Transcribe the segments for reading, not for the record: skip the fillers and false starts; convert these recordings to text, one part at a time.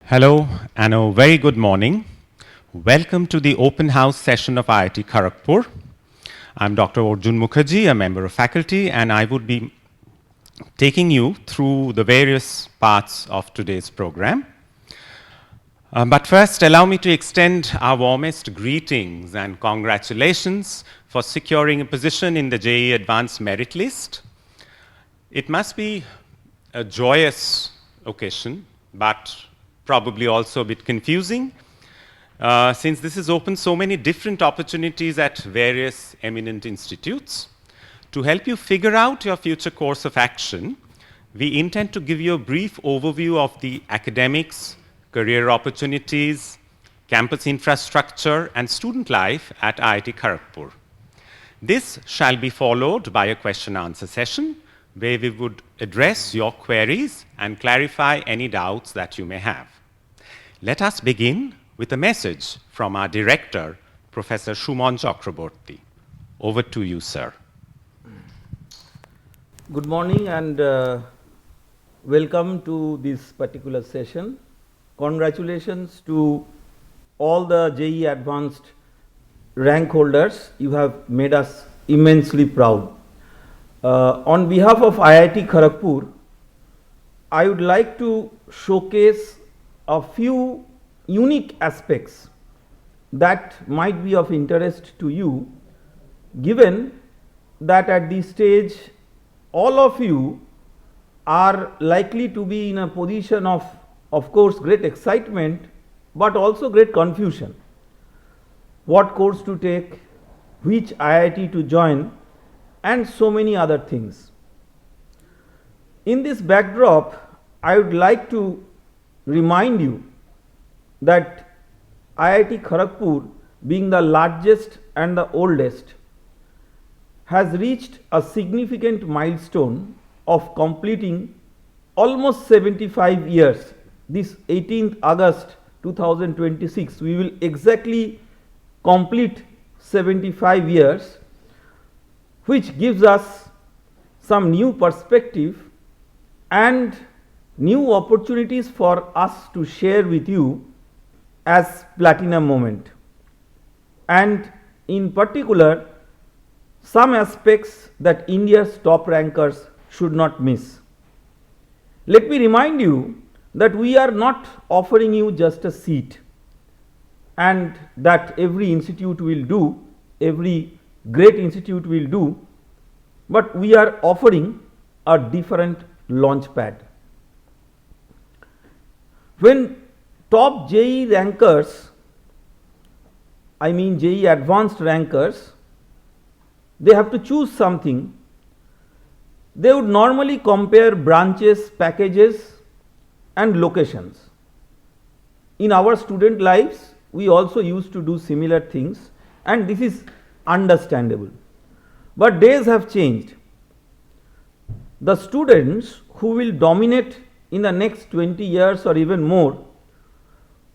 Hello and a very good morning. Welcome to the open house session of Iit Kharagpur. I'm Dr. Arjun Mukherjee, a member of faculty, and I would be taking you through the various parts of today's program. But first, allow me to extend our warmest greetings and congratulations for securing a position in the JEE Advanced Merit List. It must be a joyous occasion, but probably also a bit confusing, since this has opened so many different opportunities at various eminent institutes. To help you figure out your future course of action, we intend to give you a brief overview of the academics, career opportunities, campus infrastructure, and student life at Iit Kharagpur. This shall be followed by a question-answer session, where we would address your queries and clarify any doubts that you may have. Let us begin with a message from our director, Professor Shumon Chakraborty. Over to you, sir. Good morning and welcome to this particular session. Congratulations to all the JEE Advanced rank holders. You have made us immensely proud. On behalf of IIT Kharagpur, I would like to showcase a few unique aspects that might be of interest to you, given that at this stage all of you are likely to be in a position of course, great excitement, but also great confusion. What course to take, which IIT to join, and so many other things. In this backdrop, I would like to remind you that IIT Kharagpur, being the largest and the oldest, has reached a significant milestone of completing almost 75 years. This 18th August 2026, we will exactly complete 75 years, which gives us some new perspective and new opportunities for us to share with you as platinum moment, and in particular some aspects that India's top rankers should not miss. Let me remind you that we are not offering you just a seat, and that every institute will do, every great institute will do, but we are offering a different launch pad. When top JEE rankers, I mean JEE advanced rankers, they have to choose something, they would normally compare branches, packages and locations. In our student lives, we also used to do similar things, and this is understandable. But days have changed. The students who will dominate in the next 20 years or even more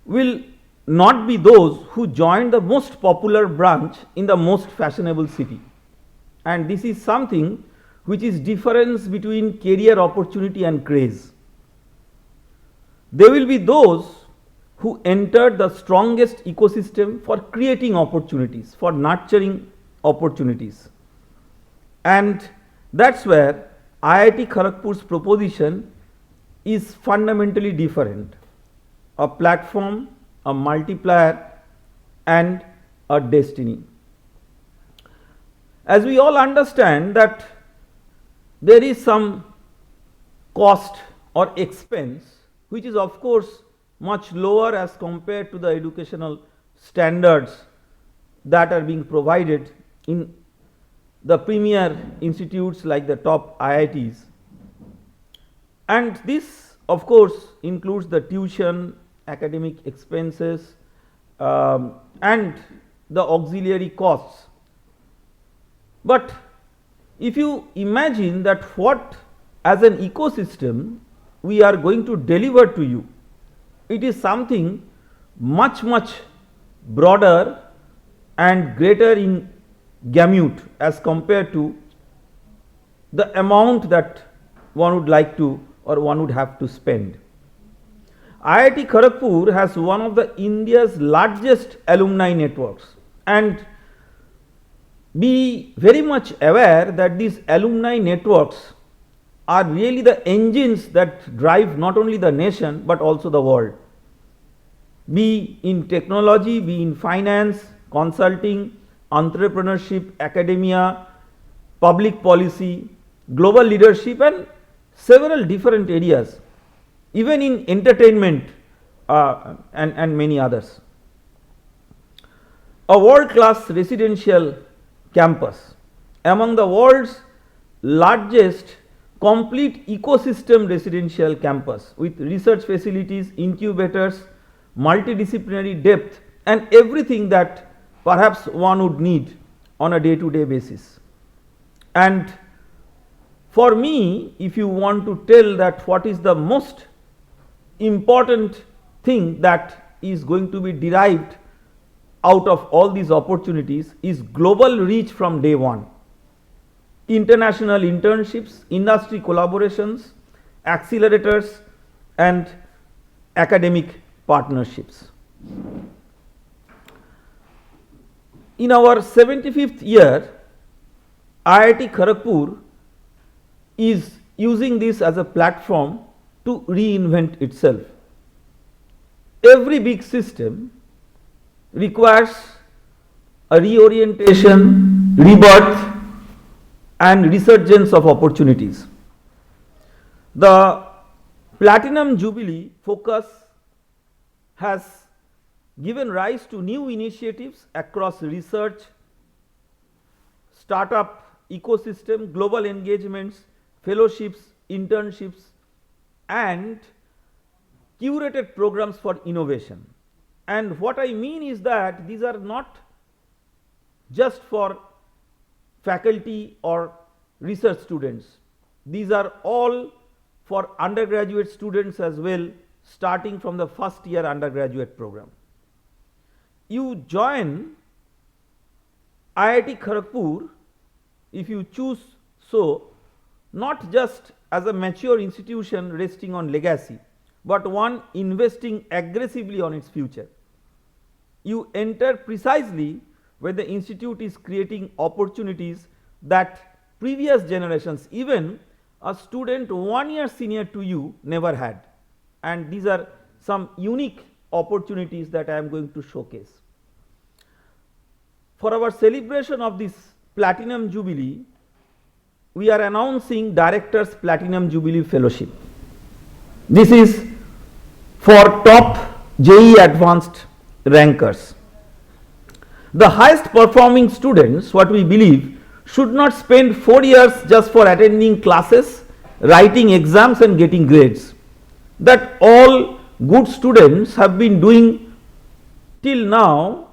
will not be those who joined the most popular branch in the most fashionable city. And this is something which is difference between career opportunity and craze. They will be those who entered the strongest ecosystem for creating opportunities, for nurturing opportunities. And that's where IIT Kharagpur's proposition is fundamentally different. A platform, a multiplier, and a destiny. As we all understand that there is some cost or expense which is of course much lower as compared to the educational standards that are being provided in the premier institutes like the top IITs. And this of course includes the tuition, academic expenses, and the auxiliary costs. But if you imagine that what as an ecosystem we are going to deliver to you, it is something much broader and greater in gamut as compared to the amount that one would like to or one would have to spend. IIT Kharagpur has one of the India's largest alumni networks, and be very much aware that these alumni networks are really the engines that drive not only the nation but also the world. Be in technology, be in finance, consulting, entrepreneurship, academia, public policy, global leadership, and several different areas, even in entertainment and many others. A world-class residential campus, among the world's largest complete ecosystem residential campus with research facilities, incubators, multidisciplinary depth, and everything that perhaps one would need on a day-to-day basis. And for me, if you want to tell that what is the most important thing that is going to be derived out of all these opportunities, is global reach from day one. International internships, industry collaborations, accelerators, and academic partnerships. In our 75th year, IIT Kharagpur is using this as a platform to reinvent itself. Every big system requires a reorientation, rebirth, and resurgence of opportunities. The Platinum Jubilee focus has given rise to new initiatives across research, startup ecosystem, global engagements, fellowships, internships, and curated programs for innovation. And what I mean is that these are not just for faculty or research students. These are all for undergraduate students as well, starting from the first year undergraduate program. You join IIT Kharagpur, if you choose so, not just as a mature institution resting on legacy, but one investing aggressively on its future. You enter precisely where the institute is creating opportunities that previous generations, even a student 1 year senior to you, never had. And these are some unique opportunities that I am going to showcase. For our celebration of this Platinum Jubilee, we are announcing Directors Platinum Jubilee Fellowship. This is for top JEE Advanced rankers. The highest performing students, what we believe, should not spend 4 years just for attending classes, writing exams and getting grades. That all good students have been doing till now,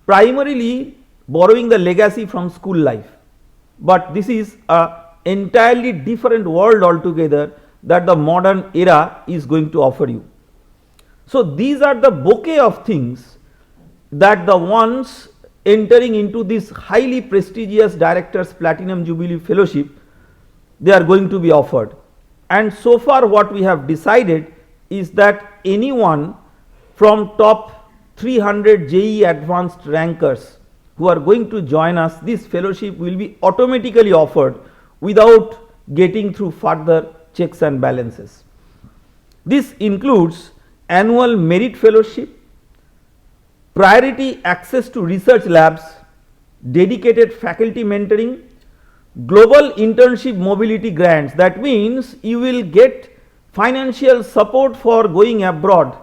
primarily borrowing the legacy from school life. But this is an entirely different world altogether that the modern era is going to offer you. So these are the bouquet of things that the ones entering into this highly prestigious Directors Platinum Jubilee Fellowship, they are going to be offered. And so far what we have decided is that anyone from top 300 JEE Advanced rankers who are going to join us, this fellowship will be automatically offered without getting through further checks and balances. This includes annual merit fellowship, priority access to research labs, dedicated faculty mentoring, global internship mobility grants. That means you will get financial support for going abroad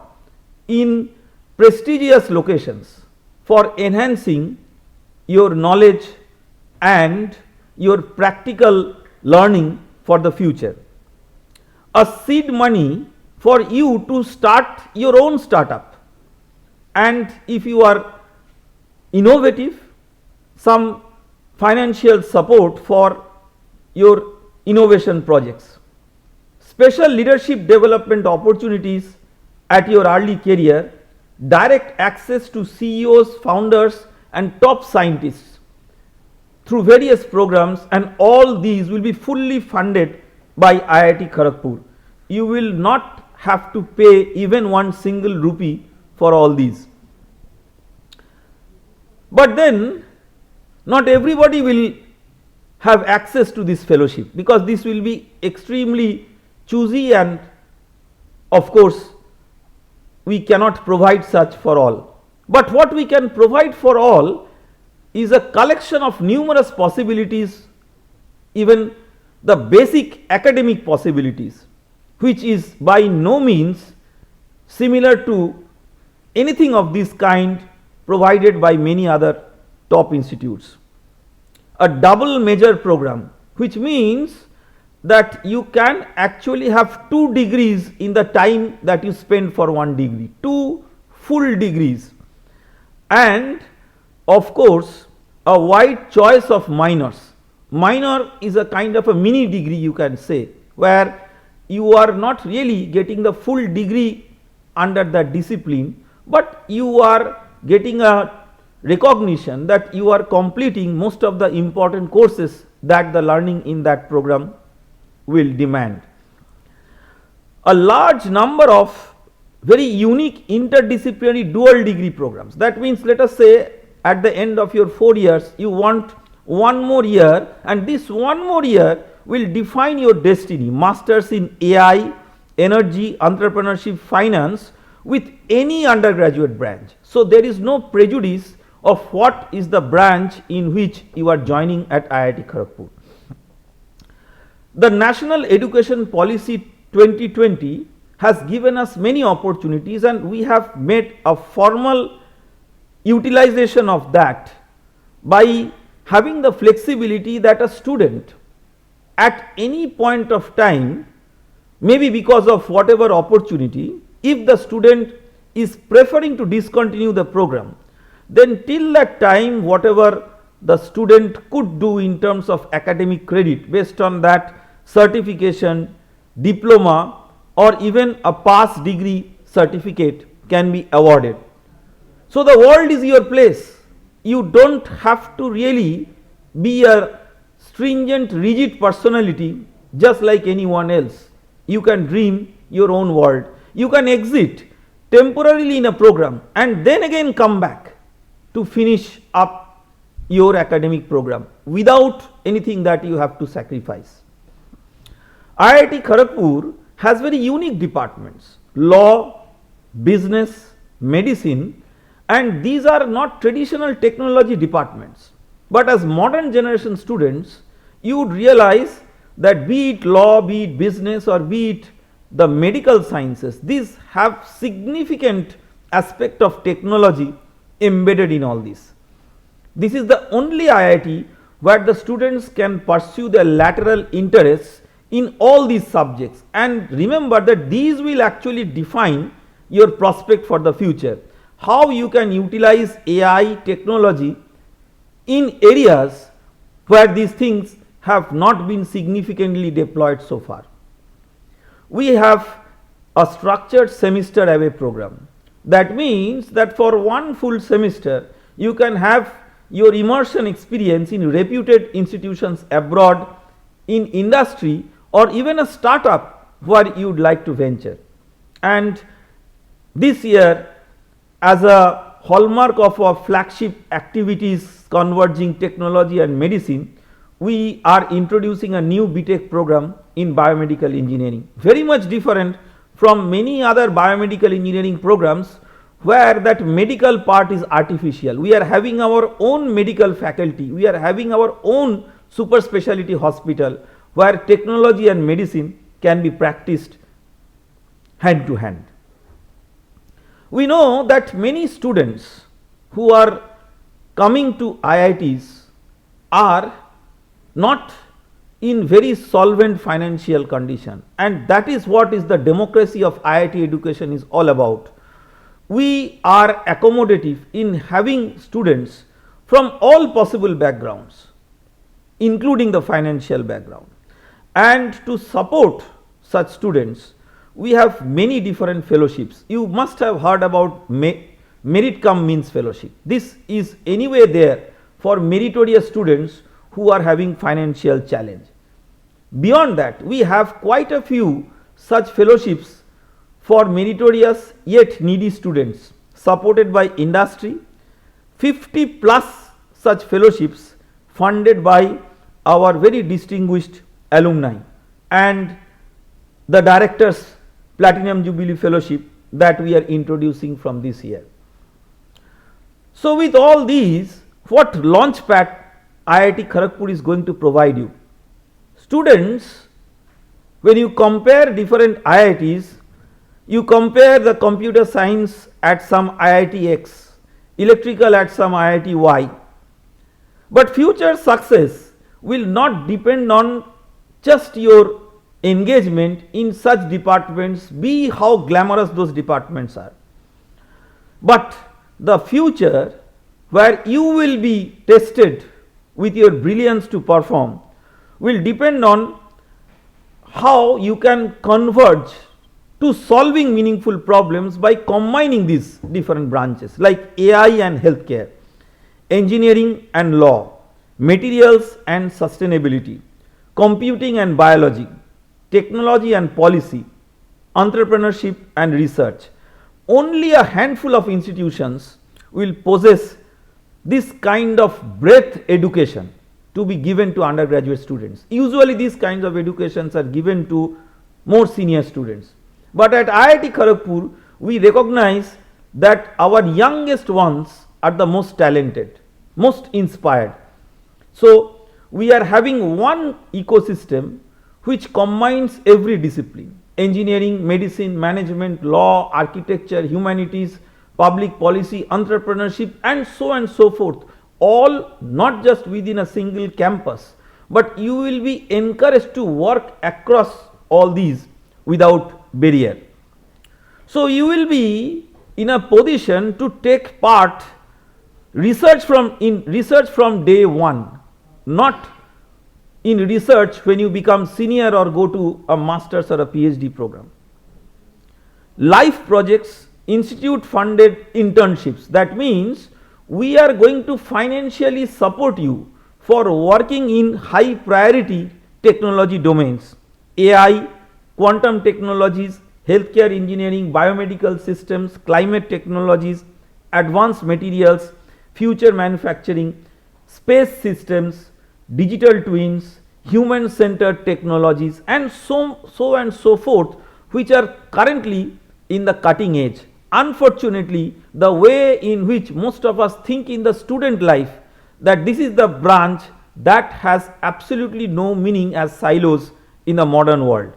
in prestigious locations for enhancing your knowledge and your practical learning for the future. A seed money for you to start your own startup, and if you are innovative, some financial support for your innovation projects. Special leadership development opportunities at your early career, direct access to CEOs, founders and top scientists through various programs, and all these will be fully funded by IIT Kharagpur. You will not have to pay even one single rupee for all these. But then not everybody will have access to this fellowship, because this will be extremely choosy, and of course we cannot provide such for all. But what we can provide for all is a collection of numerous possibilities, even the basic academic possibilities, which is by no means similar to anything of this kind provided by many other top institutes. A double major program, which means that you can actually have 2 degrees in the time that you spend for 1 degree, 2 full degrees, and of course a wide choice of minors. Minor is a kind of a mini degree, you can say, where you are not really getting the full degree under that discipline, but you are getting a recognition that you are completing most of the important courses that the learning in that program will demand. A large number of very unique interdisciplinary dual degree programs. That means, let us say at the end of your 4 years you want 1 more year, and this 1 more year will define your destiny. Masters in AI, energy, entrepreneurship, finance, with any undergraduate branch. So there is no prejudice of what is the branch in which you are joining at IIT Kharagpur. The National Education Policy 2020 has given us many opportunities, and we have made a formal utilization of that by having the flexibility that a student at any point of time, maybe because of whatever opportunity, if the student is preferring to discontinue the program, then till that time whatever the student could do in terms of academic credit based on that certification, diploma, or even a pass degree certificate can be awarded. So the world is your place. You don't have to really be a stringent, rigid personality just like anyone else. You can dream your own world. You can exit temporarily in a program and then again come back to finish up your academic program without anything that you have to sacrifice. IIT Kharagpur has very unique departments: law, business, medicine, and these are not traditional technology departments. But as modern generation students, you would realize that be it law, be it business, or be it the medical sciences, these have significant aspect of technology embedded in all this. This is the only IIT where the students can pursue their lateral interests in all these subjects, and remember that these will actually define your prospect for the future. How you can utilize AI technology in areas where these things have not been significantly deployed so far. We have a structured semester away program. That means that for 1 full semester you can have your immersion experience in reputed institutions abroad, in industry, or even a startup where you would like to venture. And this year, as a hallmark of our flagship activities converging technology and medicine, we are introducing a new BTech program in biomedical engineering, very much different from many other biomedical engineering programs where that medical part is artificial. We are having our own medical faculty, we are having our own super specialty hospital where technology and medicine can be practiced hand to hand. We know that many students who are coming to IITs are not in very solvent financial condition, and that is what is the democracy of IIT education is all about. We are accommodative in having students from all possible backgrounds, including the financial background, and to support such students we have many different fellowships. You must have heard about merit cum means fellowship. This is anyway there for meritorious students who are having financial challenge. Beyond that, we have quite a few such fellowships for meritorious yet needy students supported by industry, 50 plus such fellowships funded by our very distinguished alumni, and the Director's Platinum Jubilee Fellowship that we are introducing from this year. So with all these, what Launchpad IIT Kharagpur is going to provide you? Students, when you compare different IITs, you compare the computer science at some IIT X, electrical at some IIT Y, but future success will not depend on just your engagement in such departments, be how glamorous those departments are, but the future where you will be tested with your brilliance to perform will depend on how you can converge to solving meaningful problems by combining these different branches like AI and healthcare, engineering and law, materials and sustainability, computing and biology, technology and policy, entrepreneurship and research. Only a handful of institutions will possess this kind of breadth education to be given to undergraduate students. Usually these kinds of educations are given to more senior students. But at IIT Kharagpur, we recognize that our youngest ones are the most talented, most inspired. So we are having one ecosystem which combines every discipline: engineering, medicine, management, law, architecture, humanities, public policy, entrepreneurship, and so forth, all not just within a single campus, but you will be encouraged to work across all these without barrier. So you will be in a position to take part research from day one, not in research when you become senior or go to a master's or a PhD program. Life projects, institute funded internships, that means we are going to financially support you for working in high priority technology domains: AI, quantum technologies, healthcare engineering, biomedical systems, climate technologies, advanced materials, future manufacturing, space systems, digital twins, human centered technologies, and so forth, which are currently in the cutting edge. Unfortunately, the way in which most of us think in the student life, that this is the branch that has absolutely no meaning as silos in the modern world.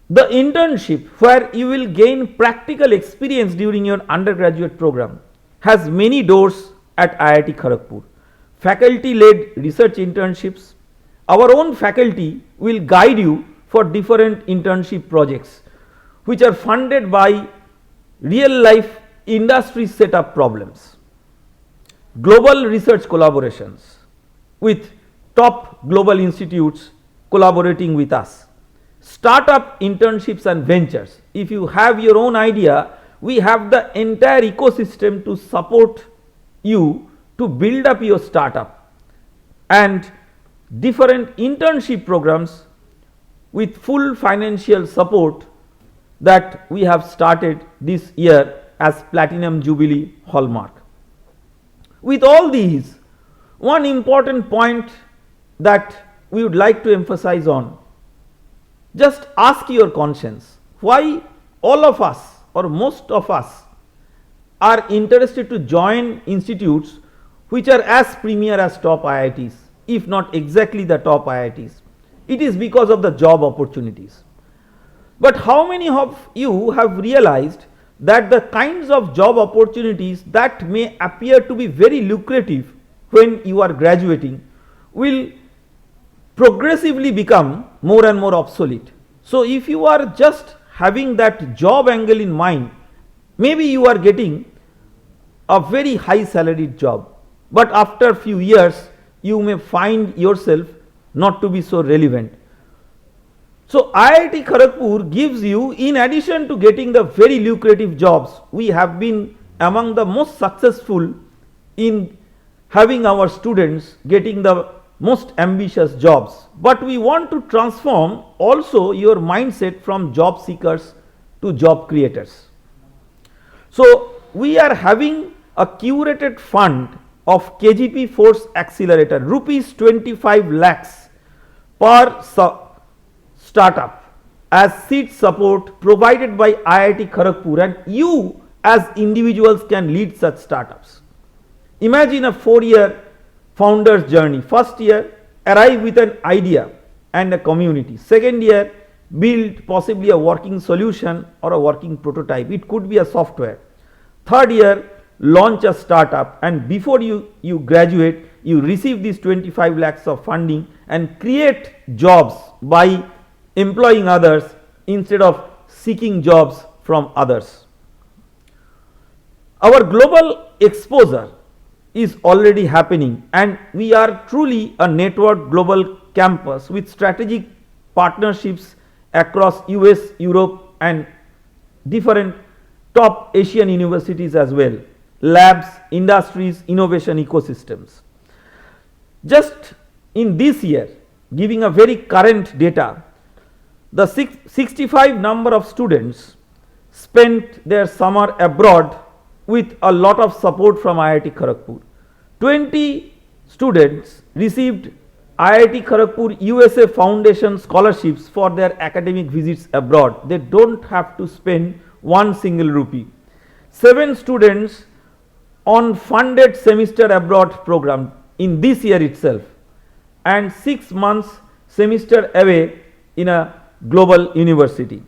The internship, where you will gain practical experience during your undergraduate program, has many doors at IIT Kharagpur. Faculty led research internships. Our own faculty will guide you for different internship projects which are funded by real life industry setup problems. Global research collaborations with top global institutes collaborating with us. Startup internships and ventures. If you have your own idea, we have the entire ecosystem to support you to build up your startup, and different internship programs with full financial support that we have started this year as Platinum Jubilee hallmark. With all these, one important point that we would like to emphasize on: just ask your conscience why all of us or most of us are interested to join institutes which are as premier as top IITs, if not exactly the top IITs. It is because of the job opportunities. But how many of you have realized that the kinds of job opportunities that may appear to be very lucrative when you are graduating will progressively become more and more obsolete? So if you are just having that job angle in mind, maybe you are getting a very high salaried job, but after a few years you may find yourself not to be so relevant. So IIT Kharagpur gives you, in addition to getting the very lucrative jobs, we have been among the most successful in having our students getting the most ambitious jobs, but we want to transform also your mindset from job seekers to job creators. So we are having a curated fund of KGP Force Accelerator, rupees 25 lakhs per startup as seed support provided by IIT Kharagpur, and you as individuals can lead such startups. Imagine a 4-year founder's journey. First year, arrive with an idea and a community. Second year, build possibly a working solution or a working prototype. It could be a software. Third year, launch a startup, and before you graduate, you receive these 25 lakhs of funding and create jobs by employing others instead of seeking jobs from others. Our global exposure is already happening, and we are truly a networked global campus with strategic partnerships across US, Europe and different top Asian universities as well, labs, industries, innovation ecosystems. Just in this year, giving a very current data, the 65 number of students spent their summer abroad with a lot of support from IIT Kharagpur. 20 students received IIT Kharagpur USA Foundation scholarships for their academic visits abroad. They don't have to spend one single rupee. 7 students on funded semester abroad program in this year itself, and 6 months semester away in a global university.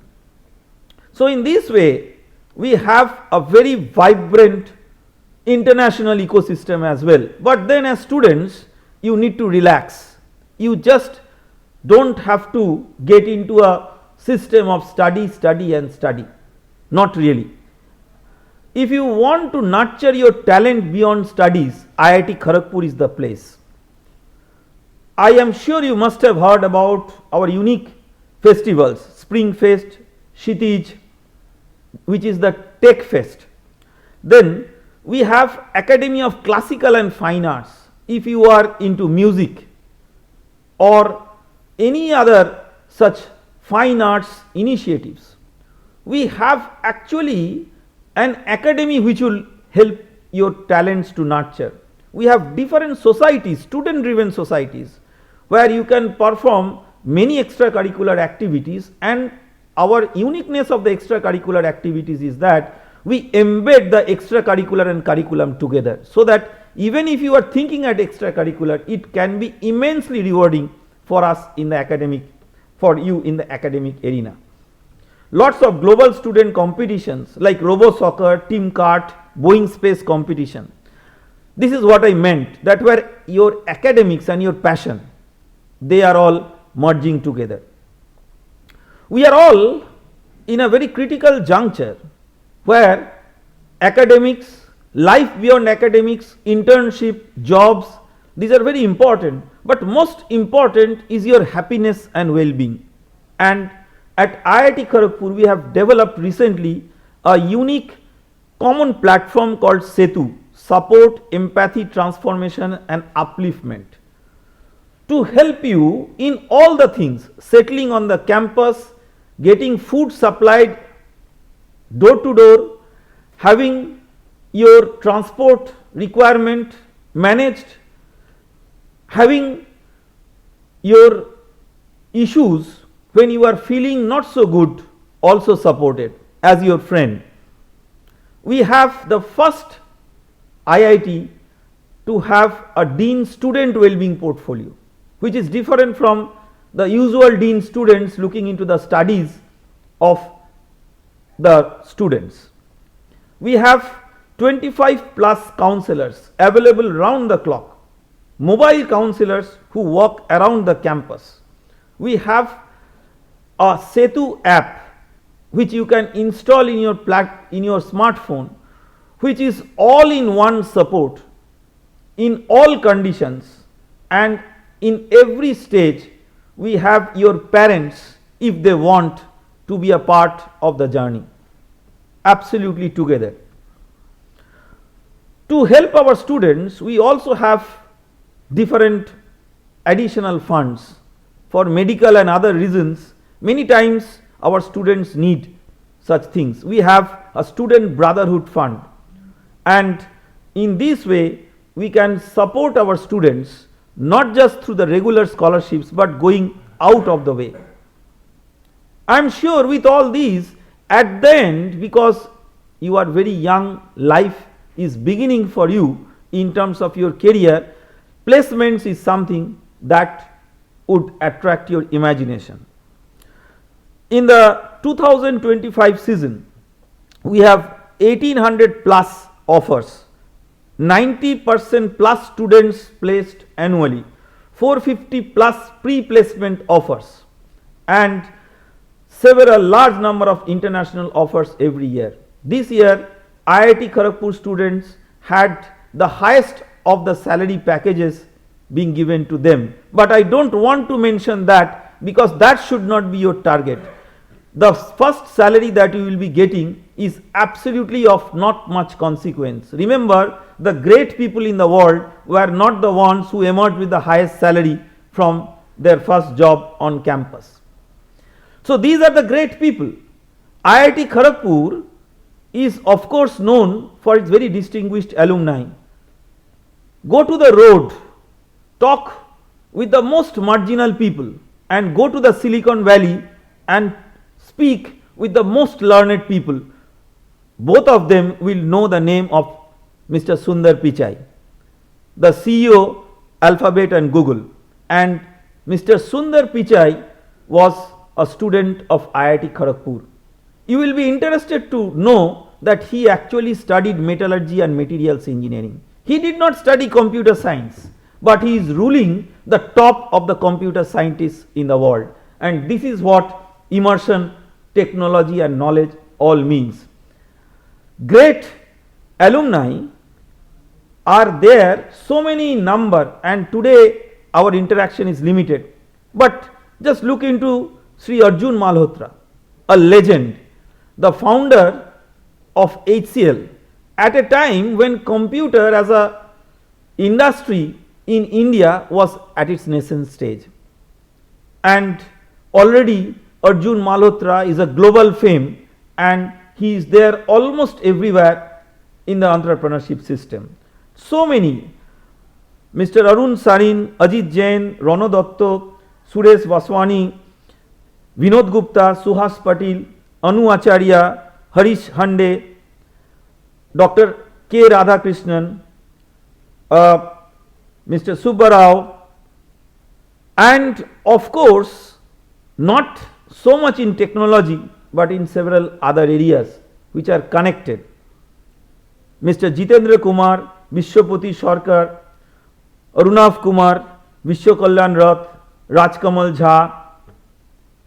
So in this way, we have a very vibrant international ecosystem as well. But then as students, you need to relax. You just don't have to get into a system of study, and study. Not really. If you want to nurture your talent beyond studies, IIT Kharagpur is the place. I am sure you must have heard about our unique festivals, Spring Fest, Kshitij, which is the Tech Fest. Then we have Academy of Classical and Fine Arts. If you are into music or any other such fine arts initiatives, we have actually an academy which will help your talents to nurture. We have different societies, student driven societies, where you can perform many extracurricular activities, and our uniqueness of the extracurricular activities is that we embed the extracurricular and curriculum together, so that even if you are thinking at extracurricular, it can be immensely rewarding for us in the academic, for you in the academic arena. Lots of global student competitions like Robo Soccer, Team Kart, Boeing Space competition. This is what I meant, that where your academics and your passion, they are all merging together. We are all in a very critical juncture where academics, life beyond academics, internship, jobs, these are very important, but most important is your happiness and well-being. And at IIT Kharagpur, we have developed recently a unique common platform called SETU, Support, Empathy, Transformation and Upliftment, to help you in all the things, settling on the campus, getting food supplied door to door, having your transport requirement managed, having your issues when you are feeling not so good also supported as your friend. We have the first IIT to have a Dean Student Wellbeing portfolio, which is different from the usual Dean students looking into the studies of the students. We have 25 plus counselors available round the clock, mobile counselors who walk around the campus. We have a SETU app which you can install in your smartphone, which is all in one support in all conditions, and in every stage we have your parents if they want to be a part of the journey, absolutely together. To help our students, we also have different additional funds for medical and other reasons. Many times our students need such things. We have a student brotherhood fund, and in this way we can support our students not just through the regular scholarships but going out of the way. I am sure with all these, at the end, because you are very young, life is beginning for you in terms of your career, placements is something that would attract your imagination. In the 2025 season, we have 1800 plus offers, 90% plus students placed annually, 450 plus pre-placement offers, and several large number of international offers every year. This year IIT Kharagpur students had the highest of the salary packages being given to them, but I don't want to mention that because that should not be your target. The first salary that you will be getting is absolutely of not much consequence. Remember, the great people in the world were not the ones who emerged with the highest salary from their first job on campus. So these are the great people. IIT Kharagpur is of course known for its very distinguished alumni. Go to the road, talk with the most marginal people, and go to the Silicon Valley and speak with the most learned people. Both of them will know the name of Mr. Sundar Pichai, the CEO Alphabet and Google, and Mr. Sundar Pichai was a student of IIT Kharagpur. You will be interested to know that he actually studied metallurgy and materials engineering. He did not study computer science, but he is ruling the top of the computer scientists in the world, and this is what immersion, technology and knowledge all means. Great alumni are there, so many in number, and today our interaction is limited, but just look into Sri Arjun Malhotra, a legend, the founder of HCL at a time when computer as a industry in India was at its nascent stage, and already Arjun Malhotra is a global fame and he is there almost everywhere in the entrepreneurship system. So many, Mr. Arun Sarin, Ajit Jain, Rano Datto, Suresh Vaswani, Vinod Gupta, Suhas Patil, Anu Acharya, Harish Hande, Dr. K. Radhakrishnan, Mr. Subbarao, and of course not so much in technology but in several other areas which are connected. Mr. Jitendra Kumar, Vishwapati Sarkar, Arunav Kumar, Vishwakalyan Rath, Rajkamal Jha,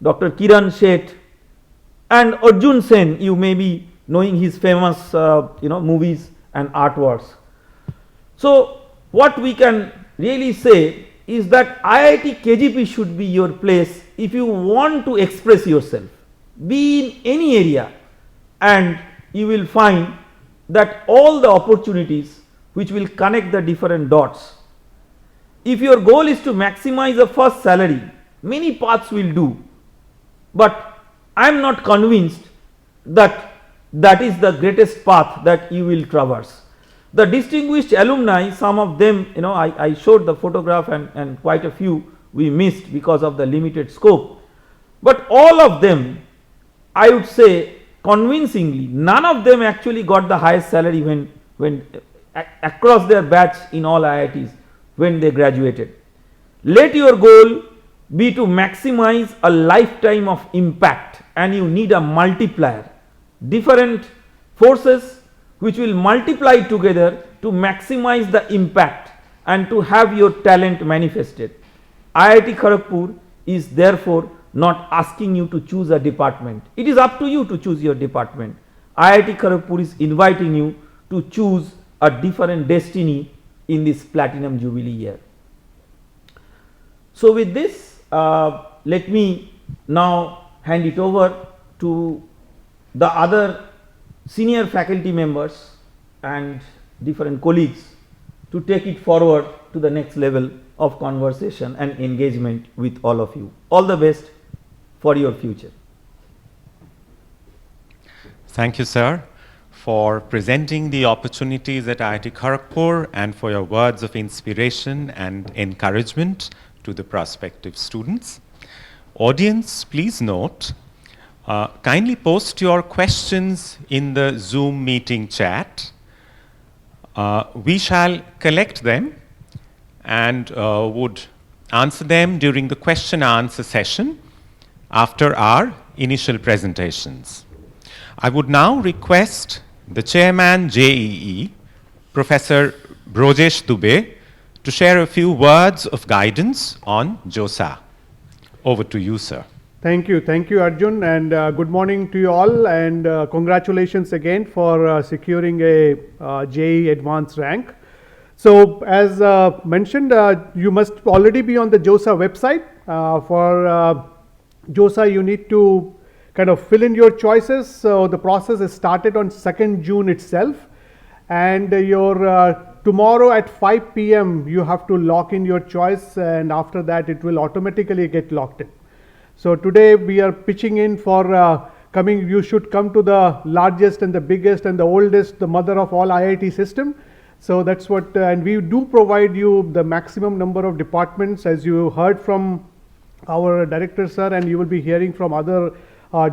Dr. Kiran Sheth, and Arjun Sen. You may be knowing his famous movies and artworks. So what we can really say is that IIT KGP should be your place if you want to express yourself, be in any area, and you will find that all the opportunities which will connect the different dots. If your goal is to maximize the first salary, many paths will do, but I am not convinced that that is the greatest path that you will traverse. The distinguished alumni, some of them, I showed the photograph and quite a few we missed because of the limited scope, but all of them, I would say convincingly, none of them actually got the highest salary when across their batch in all IITs when they graduated. Let your goal be to maximize a lifetime of impact, and you need a multiplier, different forces which will multiply together to maximize the impact and to have your talent manifested. IIT Kharagpur is therefore not asking you to choose a department. It is up to you to choose your department. IIT Kharagpur is inviting you to choose a different destiny in this Platinum Jubilee year. So with this, let me now hand it over to the other senior faculty members and different colleagues to take it forward to the next level of conversation and engagement with all of you. All the best for your future. Thank you, sir, for presenting the opportunities at IIT Kharagpur and for your words of inspiration and encouragement to the prospective students. Audience, please note, kindly post your questions in the Zoom meeting chat. We shall collect them and would answer them during the question and answer session after our initial presentations. I would now request the Chairman JEE, Professor Brojesh Dubey, to share a few words of guidance on JOSA. Over to you, sir. Thank you, Arjun, and good morning to you all, and congratulations again for securing a JEE Advanced rank. So, as mentioned, you must already be on the JOSA website. For JOSA, you need to kind of fill in your choices. So, the process is started on 2nd June itself, and your tomorrow at 5 p.m. you have to lock in your choice, and after that it will automatically get locked in. So today we are pitching in for coming. You should come to the largest and the biggest and the oldest, the mother of all IIT system. So that's what, and we do provide you the maximum number of departments, as you heard from our director sir, and you will be hearing from other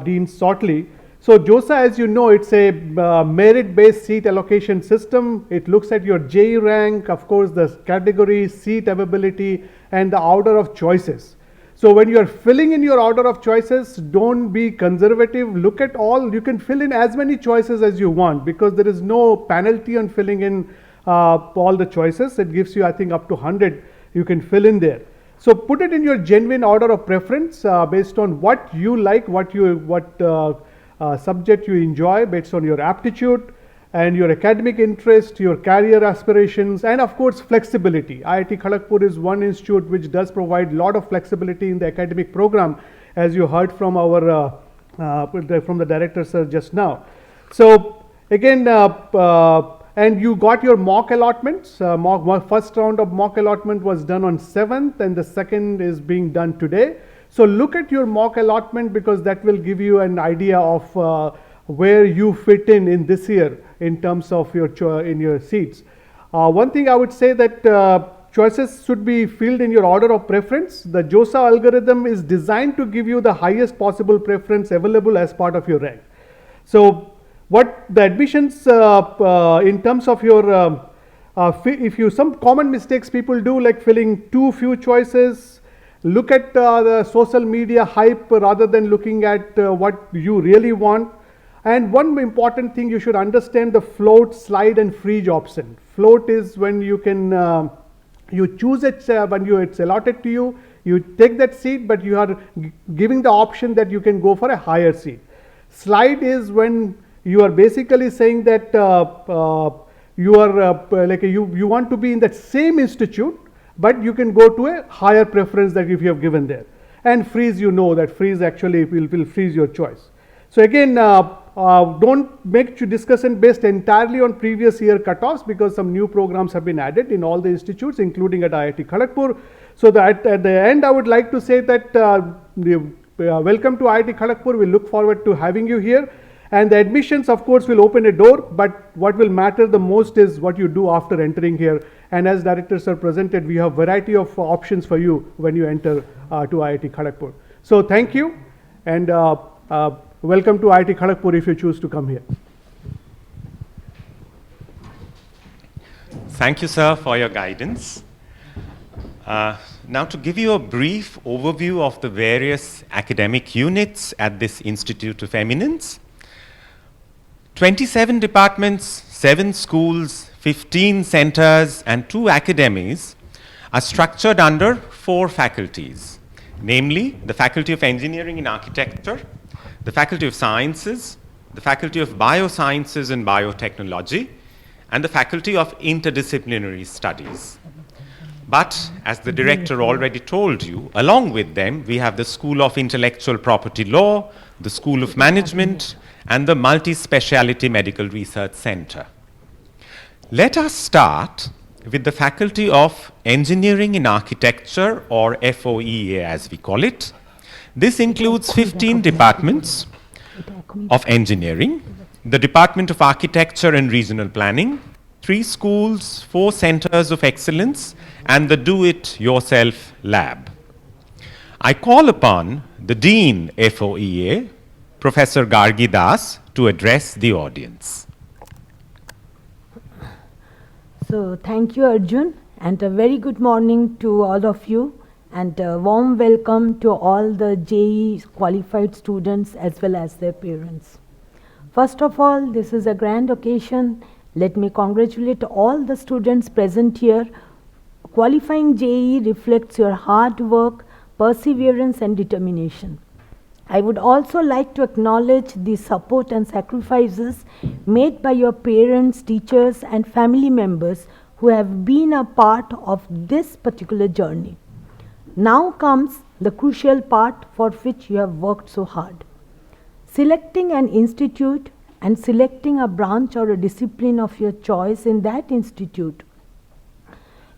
deans shortly. So JOSA, as you know, it's a merit-based seat allocation system. It looks at your JEE rank, of course, the category, seat availability, and the order of choices. So when you are filling in your order of choices, don't be conservative. Look at all. You can fill in as many choices as you want, because there is no penalty on filling in all the choices. It gives you, I think, up to 100 you can fill in there. So put it in your genuine order of preference based on what you like, what subject you enjoy, based on your aptitude and your academic interest, your career aspirations, and of course flexibility. IIT Kharagpur is one institute which does provide a lot of flexibility in the academic program, as you heard from our from the director sir just now. So again, and you got your mock allotments. First round of mock allotment was done on 7th, and the second is being done today. So look at your mock allotment, because that will give you an idea of where you fit in this year in terms of your in your seats. One thing I would say, that choices should be filled in your order of preference. The JOSA algorithm is designed to give you the highest possible preference available as part of your rank. So what the admissions in terms of your if you, some common mistakes people do, like filling too few choices, look at the social media hype rather than looking at what you really want. And one important thing, you should understand the float, slide and freeze option. Float is when you can you choose it when it's allotted to you, you take that seat, but you are giving the option that you can go for a higher seat. Slide is when you are basically saying that you are like you want to be in that same institute, but you can go to a higher preference that if you have given there. And freeze, you know that freeze actually will freeze your choice. So again, don't make your discussion based entirely on previous year cutoffs, because some new programs have been added in all the institutes, including at IIT Kharagpur. So that at the end, I would like to say that welcome to IIT Kharagpur. We look forward to having you here. And the admissions, of course, will open a door, but what will matter the most is what you do after entering here. And as Director Sir presented, we have variety of options for you when you enter to IIT Kharagpur. So thank you, and welcome to IIT Kharagpur if you choose to come here. Thank you, sir, for your guidance. Now, to give you a brief overview of the various academic units at this Institute of Eminence: 27 departments, 7 schools, 15 centers, and 2 academies are structured under 4 faculties, namely the Faculty of Engineering and Architecture, the Faculty of Sciences, the Faculty of Biosciences and Biotechnology, and the Faculty of Interdisciplinary Studies. But, as the director already told you, along with them, we have the School of Intellectual Property Law, the School of Management, and the Multi-Speciality Medical Research Center. Let us start with the Faculty of Engineering and Architecture, or FOEA as we call it. This includes 15 departments of engineering, the Department of Architecture and Regional Planning, 3 schools, 4 centers of excellence, and the Do-It-Yourself Lab. I call upon the Dean FOEA, Professor Gargi Das, to address the audience. So thank you, Arjun, and a very good morning to all of you, and a warm welcome to all the JEE qualified students as well as their parents. First of all, this is a grand occasion. Let me congratulate all the students present here. Qualifying JEE reflects your hard work, perseverance and determination. I would also like to acknowledge the support and sacrifices made by your parents, teachers and family members who have been a part of this particular journey. Now comes the crucial part for which you have worked so hard. Selecting an institute and selecting a branch or a discipline of your choice in that institute.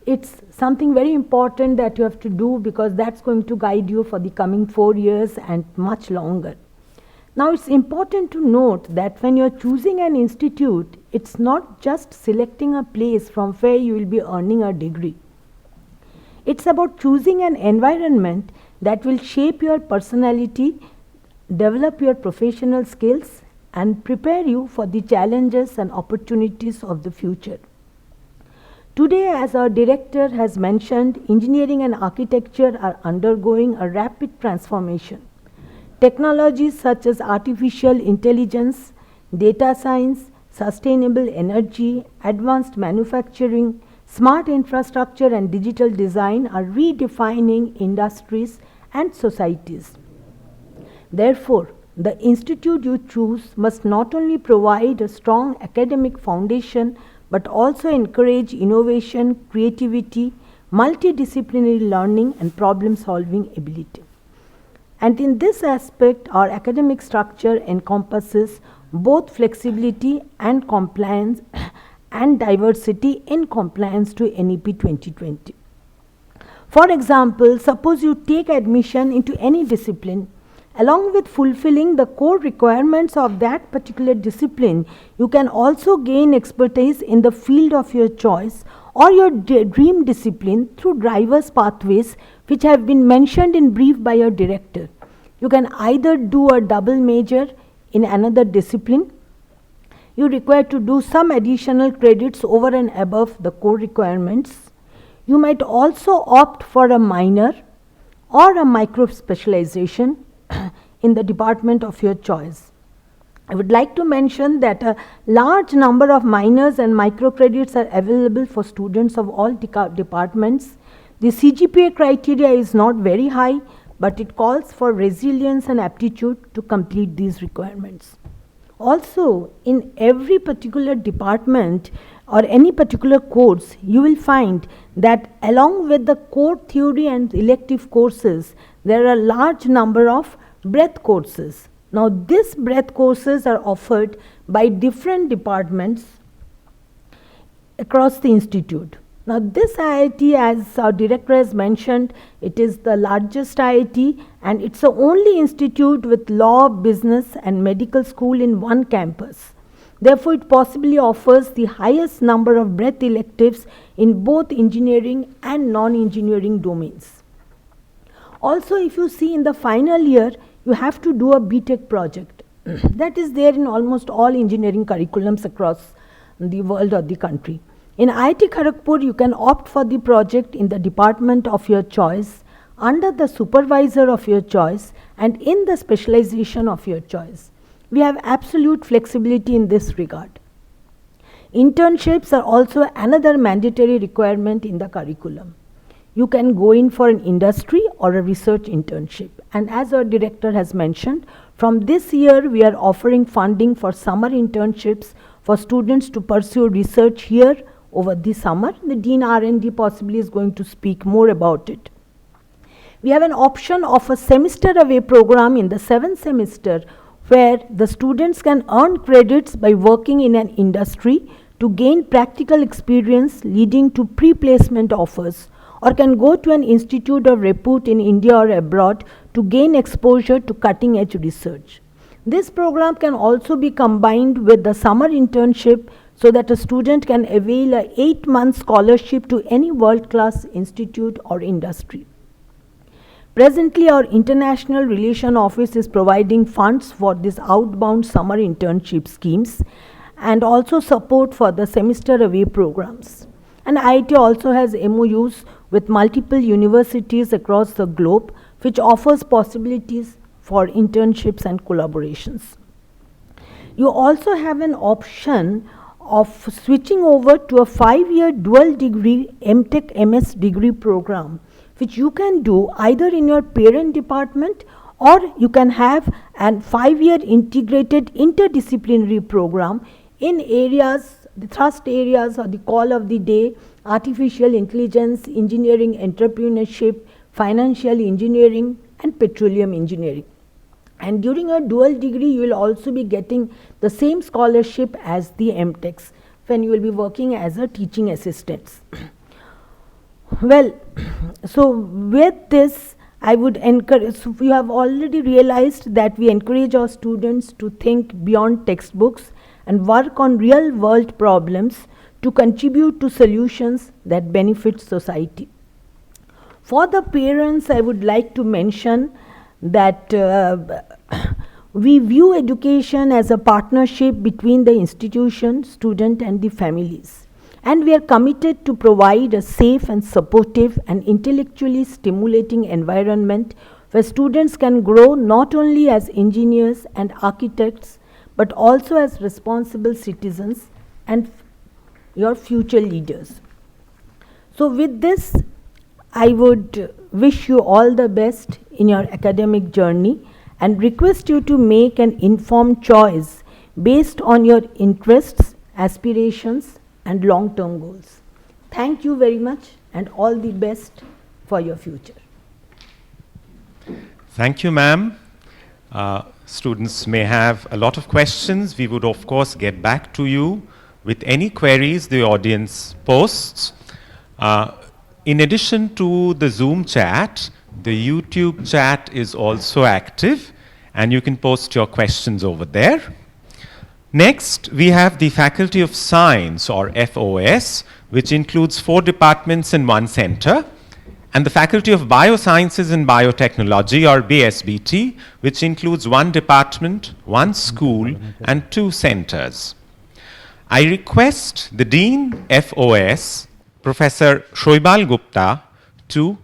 It's something very important that you have to do, because that's going to guide you for the coming 4 years and much longer. Now it's important to note that when you're choosing an institute, it's not just selecting a place from where you will be earning a degree. It's about choosing an environment that will shape your personality, develop your professional skills, and prepare you for the challenges and opportunities of the future. Today, as our director has mentioned, engineering and architecture are undergoing a rapid transformation. Technologies such as artificial intelligence, data science, sustainable energy, advanced manufacturing, smart infrastructure and digital design are redefining industries and societies. Therefore, the institute you choose must not only provide a strong academic foundation, but also encourage innovation, creativity, multidisciplinary learning and problem-solving ability. And in this aspect, our academic structure encompasses both flexibility and compliance and diversity in compliance to NEP 2020. For example, suppose you take admission into any discipline. Along with fulfilling the core requirements of that particular discipline, you can also gain expertise in the field of your choice or your dream discipline through driver's pathways which have been mentioned in brief by your director. You can either do a double major in another discipline. You require to do some additional credits over and above the core requirements. You might also opt for a minor or a micro specialization in the department of your choice. I would like to mention that a large number of minors and micro credits are available for students of all departments. The CGPA criteria is not very high, but it calls for resilience and aptitude to complete these requirements. Also, in every particular department or any particular course, you will find that along with the core theory and elective courses, there are a large number of breadth courses. Now, these breadth courses are offered by different departments across the institute. Now, this IIT, as our director has mentioned, it is the largest IIT and it's the only institute with law, business and medical school in one campus. Therefore, it possibly offers the highest number of breadth electives in both engineering and non-engineering domains. Also, if you see in the final year, you have to do a BTech project. That is there in almost all engineering curriculums across the world or the country. In Iit Kharagpur, you can opt for the project in the department of your choice, under the supervisor of your choice, and in the specialization of your choice. We have absolute flexibility in this regard. Internships are also another mandatory requirement in the curriculum. You can go in for an industry or a research internship. And as our director has mentioned, from this year we are offering funding for summer internships for students to pursue research here over the summer. The Dean R&D possibly is going to speak more about it. We have an option of a semester away program in the 7th semester where the students can earn credits by working in an industry to gain practical experience leading to pre-placement offers, or can go to an institute of repute in India or abroad to gain exposure to cutting-edge research. This program can also be combined with the summer internship so that a student can avail a 8-month scholarship to any world-class institute or industry. Presently, our International Relation Office is providing funds for this outbound summer internship schemes and also support for the semester away programs. And IIT also has MOUs with multiple universities across the globe, which offers possibilities for internships and collaborations. You also have an option of switching over to a 5-year dual degree MTech MS degree program, which you can do either in your parent department, or you can have a 5-year integrated interdisciplinary program in areas, the thrust areas or the call of the day: artificial intelligence, engineering, entrepreneurship, financial engineering, and petroleum engineering. And during a dual degree, you will also be getting the same scholarship as the MTechs when you will be working as a teaching assistant. Well, so with this, I would encourage, so you have already realized that we encourage our students to think beyond textbooks and work on real world problems to contribute to solutions that benefit society. For the parents, I would like to mention that we view education as a partnership between the institution, student, and the families. And we are committed to provide a safe and supportive and intellectually stimulating environment where students can grow not only as engineers and architects, but also as responsible citizens and your future leaders. So with this, I would wish you all the best in your academic journey and request you to make an informed choice based on your interests, aspirations, and long-term goals. Thank you very much and all the best for your future. Thank you, ma'am. Students may have a lot of questions. We would, of course, get back to you with any queries the audience posts. In addition to the Zoom chat, the YouTube chat is also active, and you can post your questions over there. Next, we have the Faculty of Science, or FOS, which includes 4 departments in 1 center, and the Faculty of Biosciences and Biotechnology, or BSBT, which includes 1 department, 1 school, and 2 centers. I request the Dean FOS, Professor Shoibal Gupta, to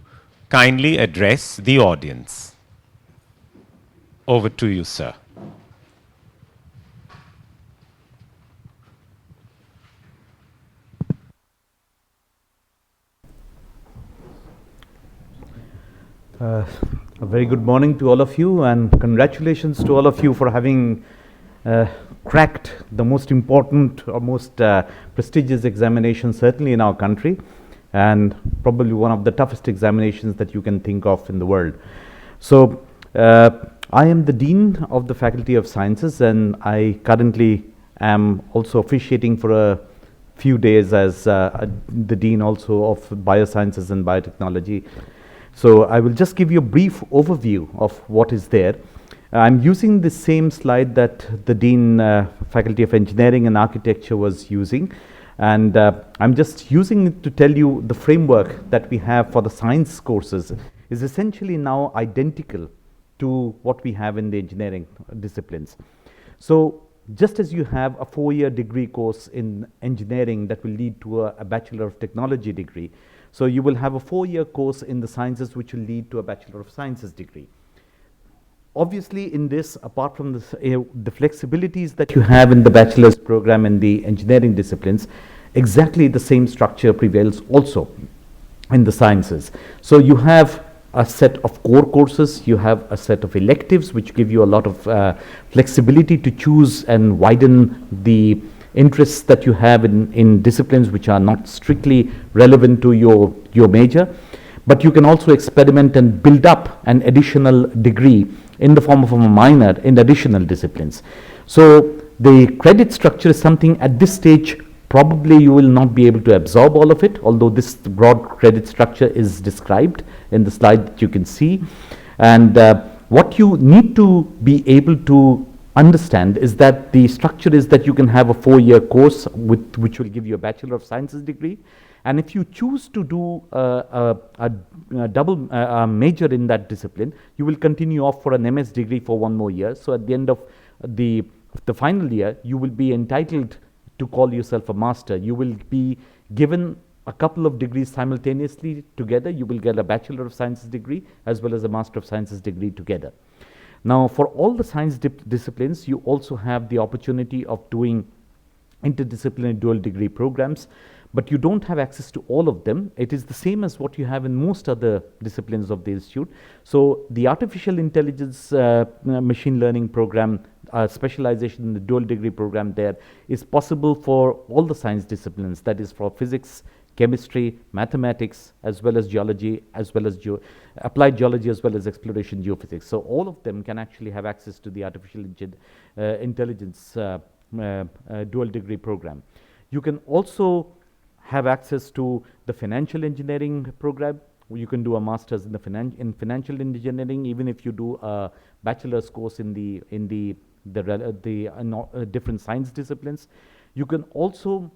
kindly address the audience. Over to you, sir. A very good morning to all of you, and congratulations to all of you for having cracked the most important or most prestigious examination certainly in our country, and probably one of the toughest examinations that you can think of in the world. So I am the Dean of the Faculty of Sciences, and I currently am also officiating for a few days as the Dean also of Biosciences and Biotechnology. So I will just give you a brief overview of what is there. I'm using the same slide that the Dean Faculty of Engineering and Architecture was using, and I'm just using it to tell you the framework that we have for the science courses is essentially now identical to what we have in the engineering disciplines. So just as you have a 4-year degree course in engineering that will lead to a Bachelor of Technology degree, so you will have a 4-year course in the sciences which will lead to a Bachelor of Sciences degree. Obviously in this, apart from this, the flexibilities that you have in the bachelor's program in the engineering disciplines, exactly the same structure prevails also in the sciences. So you have a set of core courses, you have a set of electives which give you a lot of flexibility to choose and widen the interests that you have in disciplines which are not strictly relevant to your major. But you can also experiment and build up an additional degree in the form of a minor in additional disciplines. So the credit structure is something at this stage probably you will not be able to absorb all of it, although this broad credit structure is described in the slide that you can see. And what you need to be able to understand is that the structure is that you can have a 4-year course which will give you a Bachelor of Sciences degree. And if you choose to do a double major in that discipline, you will continue off for an MS degree for 1 more year. So at the end of the final year, you will be entitled to call yourself a master. You will be given a couple of degrees simultaneously together. You will get a Bachelor of Sciences degree as well as a Master of Sciences degree together. Now, for all the science disciplines, you also have the opportunity of doing interdisciplinary dual degree programs, but you don't have access to all of them. It is the same as what you have in most other disciplines of the institute. So the artificial intelligence machine learning program, specialization in the dual degree program there is possible for all the science disciplines, that is for physics, chemistry, mathematics, as well as geology, as well as applied geology, as well as exploration geophysics. So all of them can actually have access to the artificial intelligence dual degree program. You can also have access to the financial engineering program. You can do a master's in financial engineering, even if you do a bachelor's course in the different science disciplines. You can also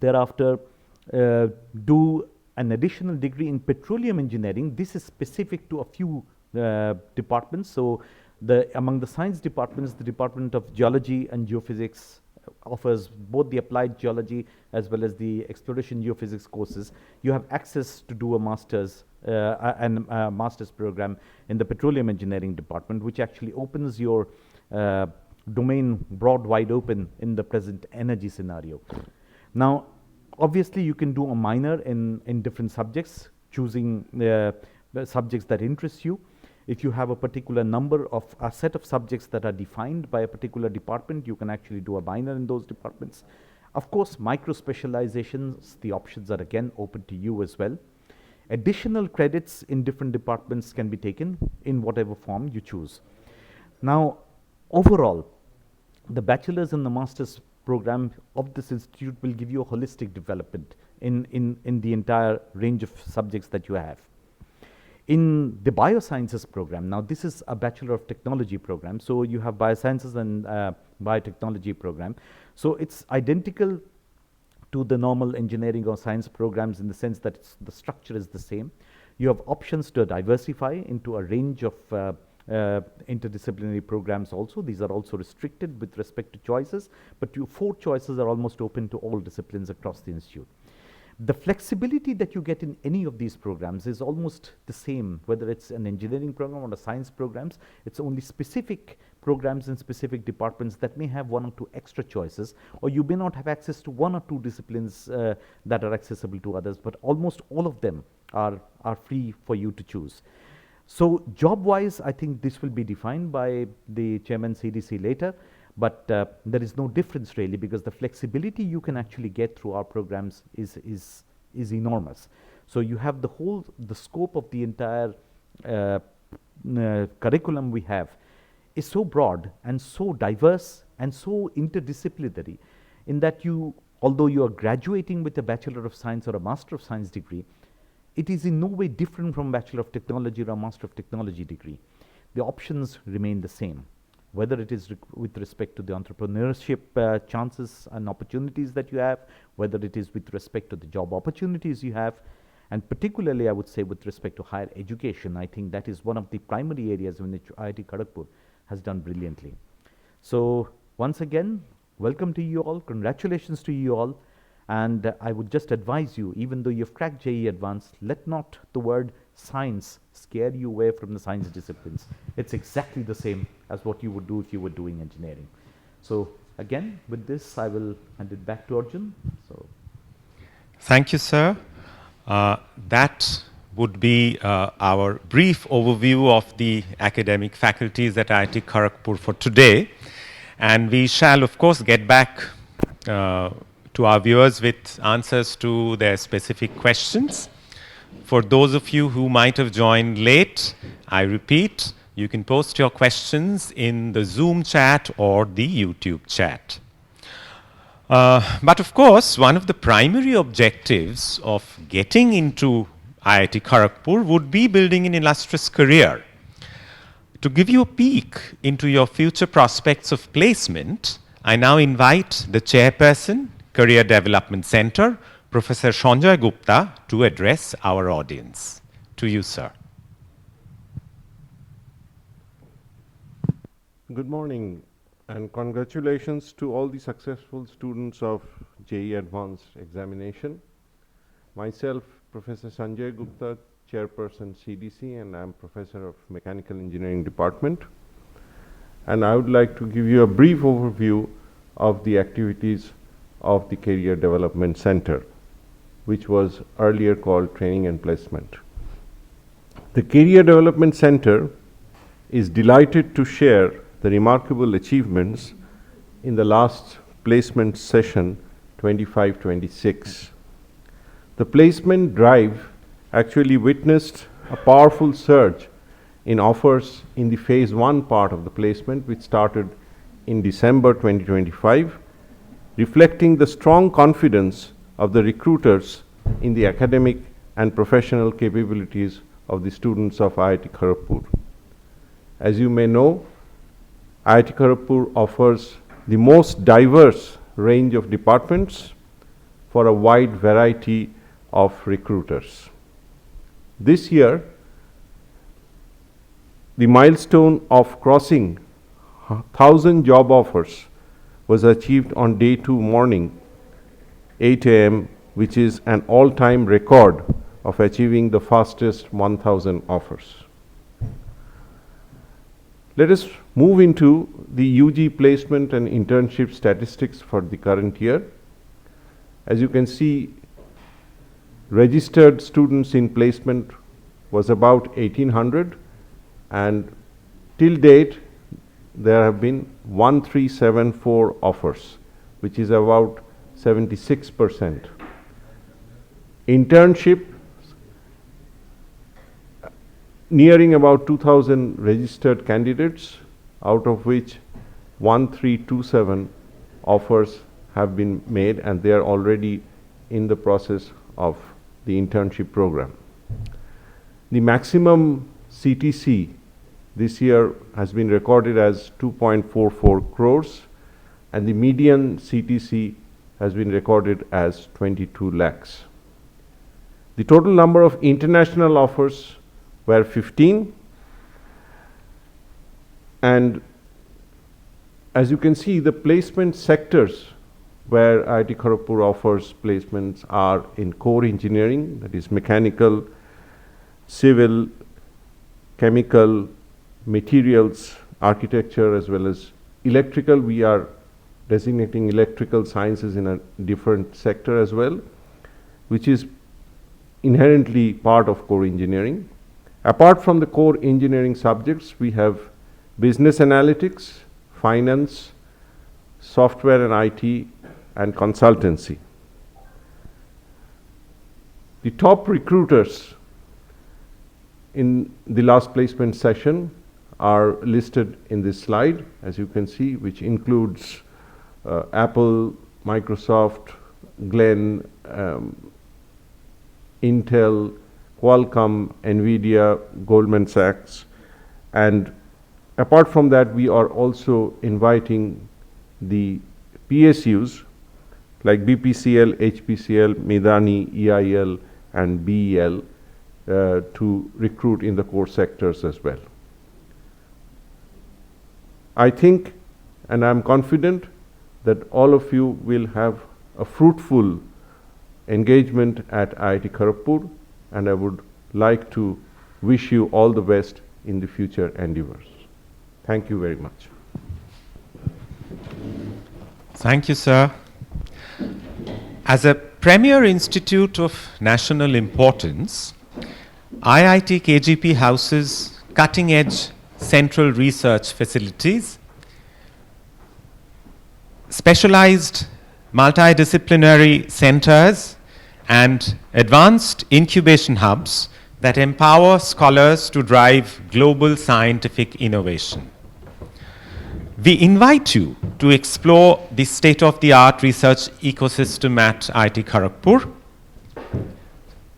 thereafter do an additional degree in petroleum engineering. This is specific to a few departments. So among the science departments, the Department of Geology and Geophysics offers both the applied geology as well as the exploration geophysics courses. You have access to do a master's master's program in the petroleum engineering department, which actually opens your domain wide open in the present energy scenario. Now, obviously, you can do a minor in different subjects, choosing the subjects that interest you. If you have a particular number of a set of subjects that are defined by a particular department, you can actually do a minor in those departments. Of course, micro specializations, the options are again open to you as well. Additional credits in different departments can be taken in whatever form you choose. Now, overall, the bachelor's and the master's program of this institute will give you a holistic development in the entire range of subjects that you have. In the biosciences program, now this is a Bachelor of Technology program, so you have biosciences and biotechnology program. So it's identical to the normal engineering or science programs in the sense that the structure is the same. You have options to diversify into a range of interdisciplinary programs also. These are also restricted with respect to choices, but 4 choices are almost open to all disciplines across the institute. The flexibility that you get in any of these programs is almost the same, whether it's an engineering program or a science programs. It's only specific programs in specific departments that may have 1 or 2 extra choices, or you may not have access to 1 or 2 disciplines that are accessible to others, but almost all of them are free for you to choose. So job-wise, I think this will be defined by the Chairman CDC later, but there is no difference really, because the flexibility you can actually get through our programs is enormous. So you have the scope of the entire curriculum we have is so broad and so diverse and so interdisciplinary, in that although you are graduating with a Bachelor of Science or a Master of Science degree, it is in no way different from Bachelor of Technology or a Master of Technology degree. The options remain the same, whether it is with respect to the entrepreneurship chances and opportunities that you have, whether it is with respect to the job opportunities you have, and particularly I would say with respect to higher education. I think that is one of the primary areas in which Iit Kharagpur has done brilliantly. So once again, welcome to you all, congratulations to you all, and I would just advise you, even though you've cracked JEE Advanced, let not the word science scare you away from the science disciplines. It's exactly the same as what you would do if you were doing engineering. So again, with this, I will hand it back to Arjun. So, thank you, sir. That would be our brief overview of the academic faculties at IIT Kharagpur for today. And we shall, of course, get back to our viewers with answers to their specific questions. For those of you who might have joined late, I repeat, you can post your questions in the Zoom chat or the YouTube chat. But of course, one of the primary objectives of getting into IIT Kharagpur would be building an illustrious career. To give you a peek into your future prospects of placement, I now invite the chairperson, Career Development Center, Professor Sanjay Gupta, to address our audience. To you, sir. Good morning, and congratulations to all the successful students of JEE Advanced examination. Myself, Professor Sanjay Gupta, Chairperson CDC, and I'm Professor of Mechanical Engineering Department. And I would like to give you a brief overview of the activities of the Career Development Center, which was earlier called Training and Placement. The Career Development Center is delighted to share the remarkable achievements in the last placement session 25-26. The placement drive actually witnessed a powerful surge in offers in the phase 1 part of the placement, which started in December 2025, reflecting the strong confidence of the recruiters in the academic and professional capabilities of the students of IIT Kharagpur. As you may know, IIT Kharagpur offers the most diverse range of departments for a wide variety of recruiters. This year, the milestone of crossing 1,000 job offers was achieved on day 2 morning, 8 a.m., which is an all-time record of achieving the fastest 1,000 offers. Let us move into the UG placement and internship statistics for the current year. As you can see, registered students in placement was about 1,800, and till date there have been 1,374 offers, which is about 76%. Internship, nearing about 2,000 registered candidates, out of which 1,327 offers have been made, and they are already in the process of the internship program. The maximum CTC this year has been recorded as 2.44 crores, and the median CTC has been recorded as 22 lakhs. The total number of international offers were 15, and as you can see, the placement sectors where IIT Kharagpur offers placements are in core engineering, that is mechanical, civil, chemical, materials, architecture, as well as electrical. We are designating electrical sciences in a different sector as well, which is inherently part of core engineering. Apart from the core engineering subjects, we have business analytics, finance, software and IT, and consultancy. The top recruiters in the last placement session are listed in this slide, as you can see, which includes Apple, Microsoft, Glen, Intel, Qualcomm, Nvidia, Goldman Sachs, and apart from that, we are also inviting the PSUs like BPCL, HPCL, Medani, EIL, and BEL to recruit in the core sectors as well. I think, and I'm confident, that all of you will have a fruitful engagement at IIT Kharagpur, and I would like to wish you all the best in the future endeavors. Thank you very much. Thank you, sir. As a premier institute of national importance, IIT KGP houses cutting-edge central research facilities, specialized multidisciplinary centers, and advanced incubation hubs that empower scholars to drive global scientific innovation. We invite you to explore the state-of-the-art research ecosystem at Iit Kharagpur.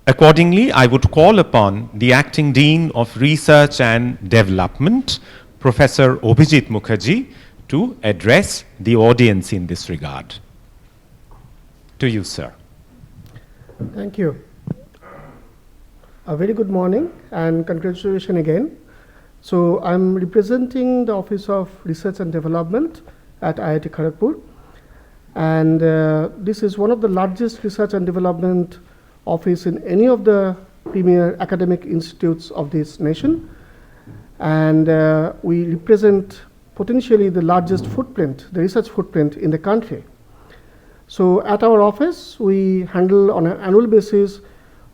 Accordingly, I would call upon the Acting Dean of Research and Development, Professor Iit Mukherjee, to address the audience in this regard. To you, sir. Thank you. A very good morning and congratulations again. So I'm representing the Office of Research and Development at Iit Kharagpur, and this is one of the largest research and development office in any of the premier academic institutes of this nation, and we represent potentially the largest footprint, the research footprint in the country. So at our office, we handle on an annual basis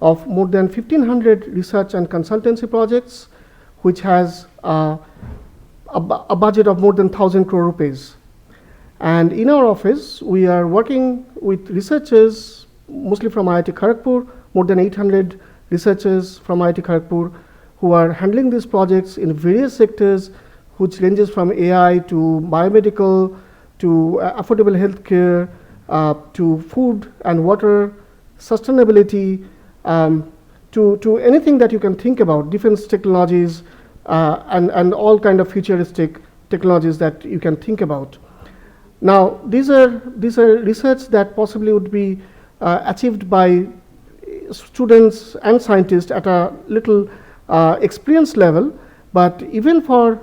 of more than 1,500 research and consultancy projects, which has a budget of more than 1,000 crore rupees. And in our office, we are working with researchers, mostly from Iit Kharagpur, more than 800 researchers from Iit Kharagpur, who are handling these projects in various sectors, which ranges from AI to biomedical, to affordable healthcare, to food and water, sustainability, to anything that you can think about, defense technologies, and all kind of futuristic technologies that you can think about. Now, these are research that possibly would be achieved by students and scientists at a little experience level, but even for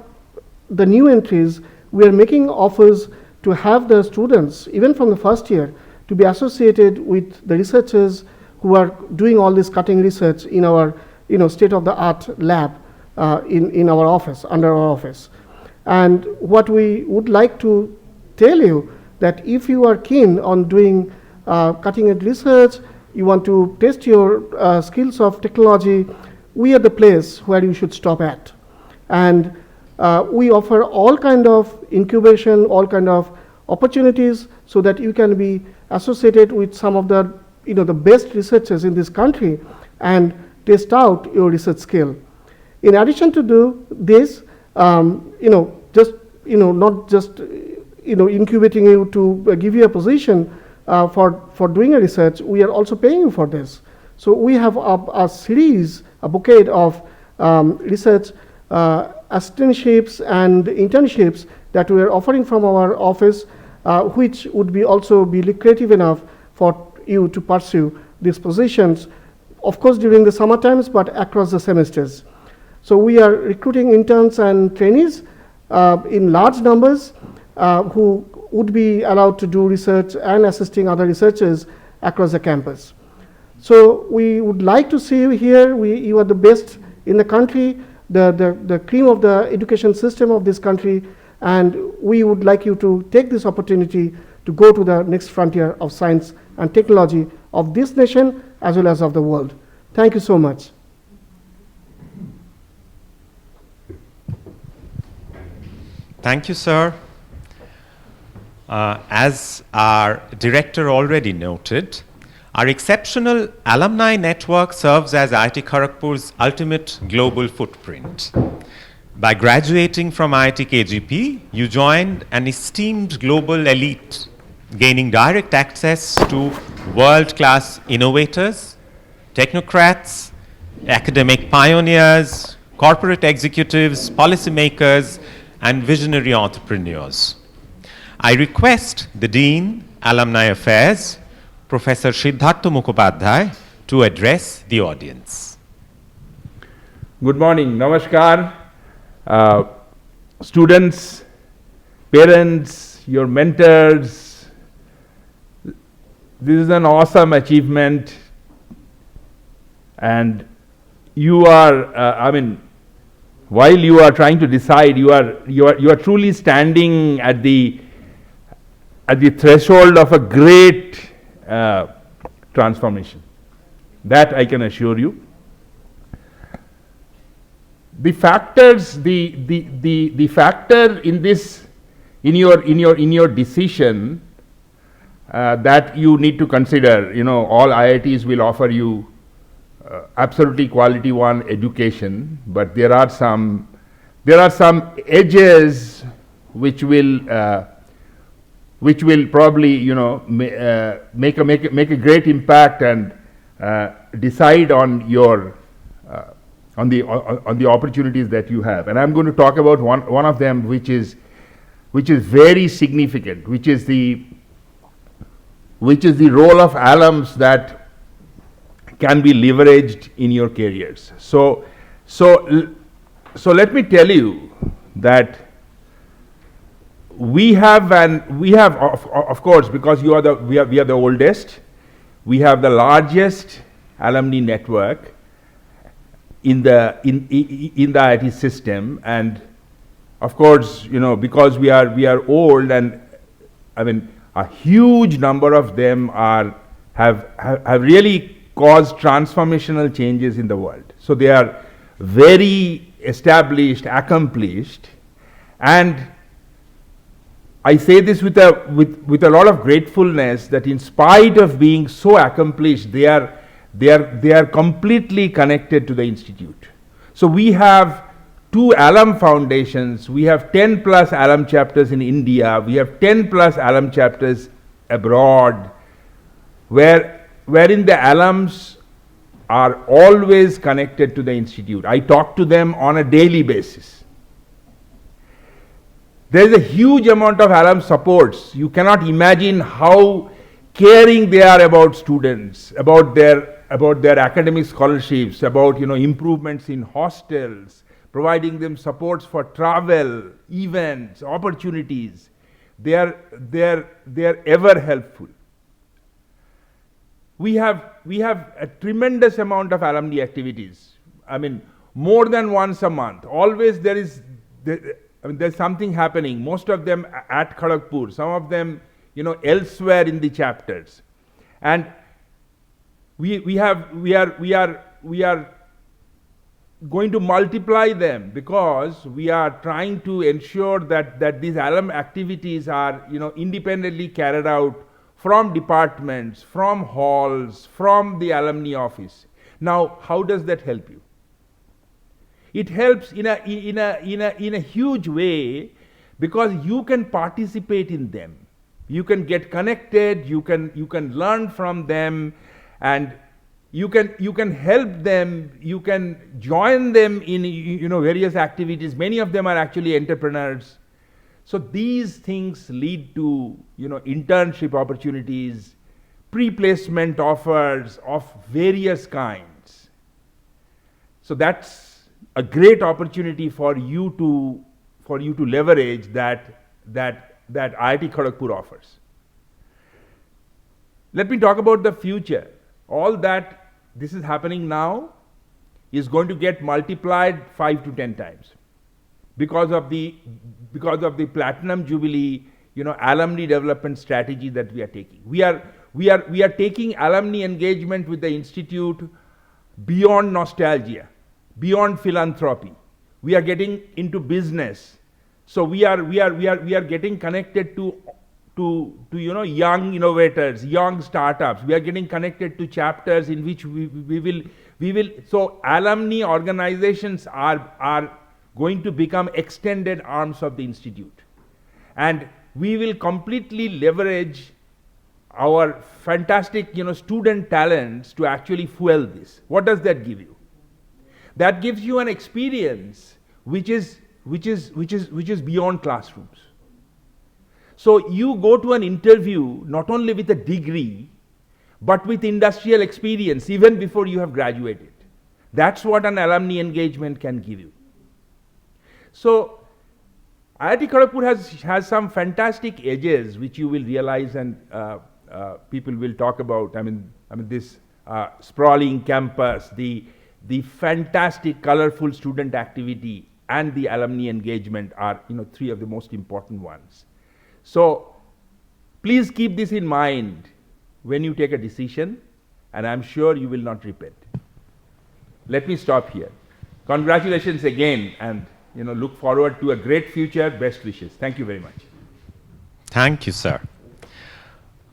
the new entries, we are making offers to have the students, even from the first year, to be associated with the researchers who are doing all this cutting research in our state-of-the-art lab in our office, under our office. And what we would like to tell you that if you are keen on doing cutting-edge research, you want to test your skills of technology, we are the place where you should stop at. And we offer all kind of incubation, all kind of opportunities so that you can be associated with some of the the best researchers in this country and test out your research skill. In addition to do this, not just incubating you to give you a position for doing a research, we are also paying you for this. So we have a series, a bouquet of research assistantships and internships that we are offering from our office, which would be also be lucrative enough for you to pursue these positions, of course during the summer times, but across the semesters. So we are recruiting interns and trainees in large numbers who would be allowed to do research and assisting other researchers across the campus. So we would like to see you here. You are the best in the country, the cream of the education system of this country, and we would like you to take this opportunity to go to the next frontier of science and technology of this nation as well as of the world. Thank you so much. Thank you, sir. As our director already noted, our exceptional alumni network serves as Iit Kharagpur's ultimate global footprint. By graduating from IIT KGP, you joined an esteemed global elite, gaining direct access to world-class innovators, technocrats, academic pioneers, corporate executives, policymakers, and visionary entrepreneurs. I request the Dean, Alumni Affairs, Professor Siddhartha Mukhopadhyay, to address the audience. Good morning, namaskar. Students, parents, your mentors, this is an awesome achievement, and you are, while you are trying to decide, you are truly standing at the threshold of a great transformation. That I can assure you. The factors, the factor in this, in your decision that you need to consider, all IITs will offer you absolutely quality one education, but there are some edges which will probably, you know, make a great impact and decide on your on the opportunities that you have. And I'm going to talk about one of them, which is very significant, which is the role of alums that can be leveraged in your careers. So let me tell you that we have of course, because we are the oldest, we have the largest alumni network in the IIT system, and of course, you know, because we are old, and I mean a huge number of them have really caused transformational changes in the world. So they are very established, accomplished, and I say this with a lot of gratefulness that in spite of being so accomplished, they are completely connected to the institute. So we have 2 alum foundations, we have 10 plus alum chapters in India, we have 10 plus alum chapters abroad, wherein the alums are always connected to the institute. I talk to them on a daily basis. There is a huge amount of alum supports. You cannot imagine how caring they are about students, about their academic scholarships, about, you know, improvements in hostels, providing them supports for travel, events, opportunities. They are ever helpful. We have a tremendous amount of alumni activities. I mean, more than once a month. Always there's something happening. Most of them at Kharagpur, some of them, you know, elsewhere in the chapters. And we are going to multiply them, because we are trying to ensure that these alum activities are, you know, independently carried out from departments, from halls, from the alumni office. Now, how does that help you? It helps in a huge way, because you can participate in them. You can get connected, you can learn from them, and you can help them, you can join them in, you know, various activities. Many of them are actually entrepreneurs. So these things lead to, you know, internship opportunities, pre-placement offers of various kinds. So that's a great opportunity for you to leverage that IIT Kharagpur offers. Let me talk about the future. All that this is happening now is going to get multiplied 5 to 10 times because of the Platinum Jubilee, you know, alumni development strategy that we are taking. We are taking alumni engagement with the institute beyond nostalgia, beyond philanthropy. We are getting into business. So we are getting connected to you know, young innovators, young startups. We are getting connected to chapters in which we will. So alumni organizations are going to become extended arms of the institute, and we will completely leverage our fantastic, you know, student talents to actually fuel this. What does that give you? That gives you an experience which is beyond classrooms. So you go to an interview not only with a degree, but with industrial experience even before you have graduated. That's what an alumni engagement can give you. So IIT Kharagpur has some fantastic edges which you will realize, and people will talk about. I mean this sprawling campus, the fantastic, colorful student activity, and the alumni engagement are, you know, 3 of the most important ones. So please keep this in mind when you take a decision, and I'm sure you will not repent. Let me stop here. Congratulations again, and, you know, look forward to a great future. Best wishes. Thank you very much. Thank you, sir.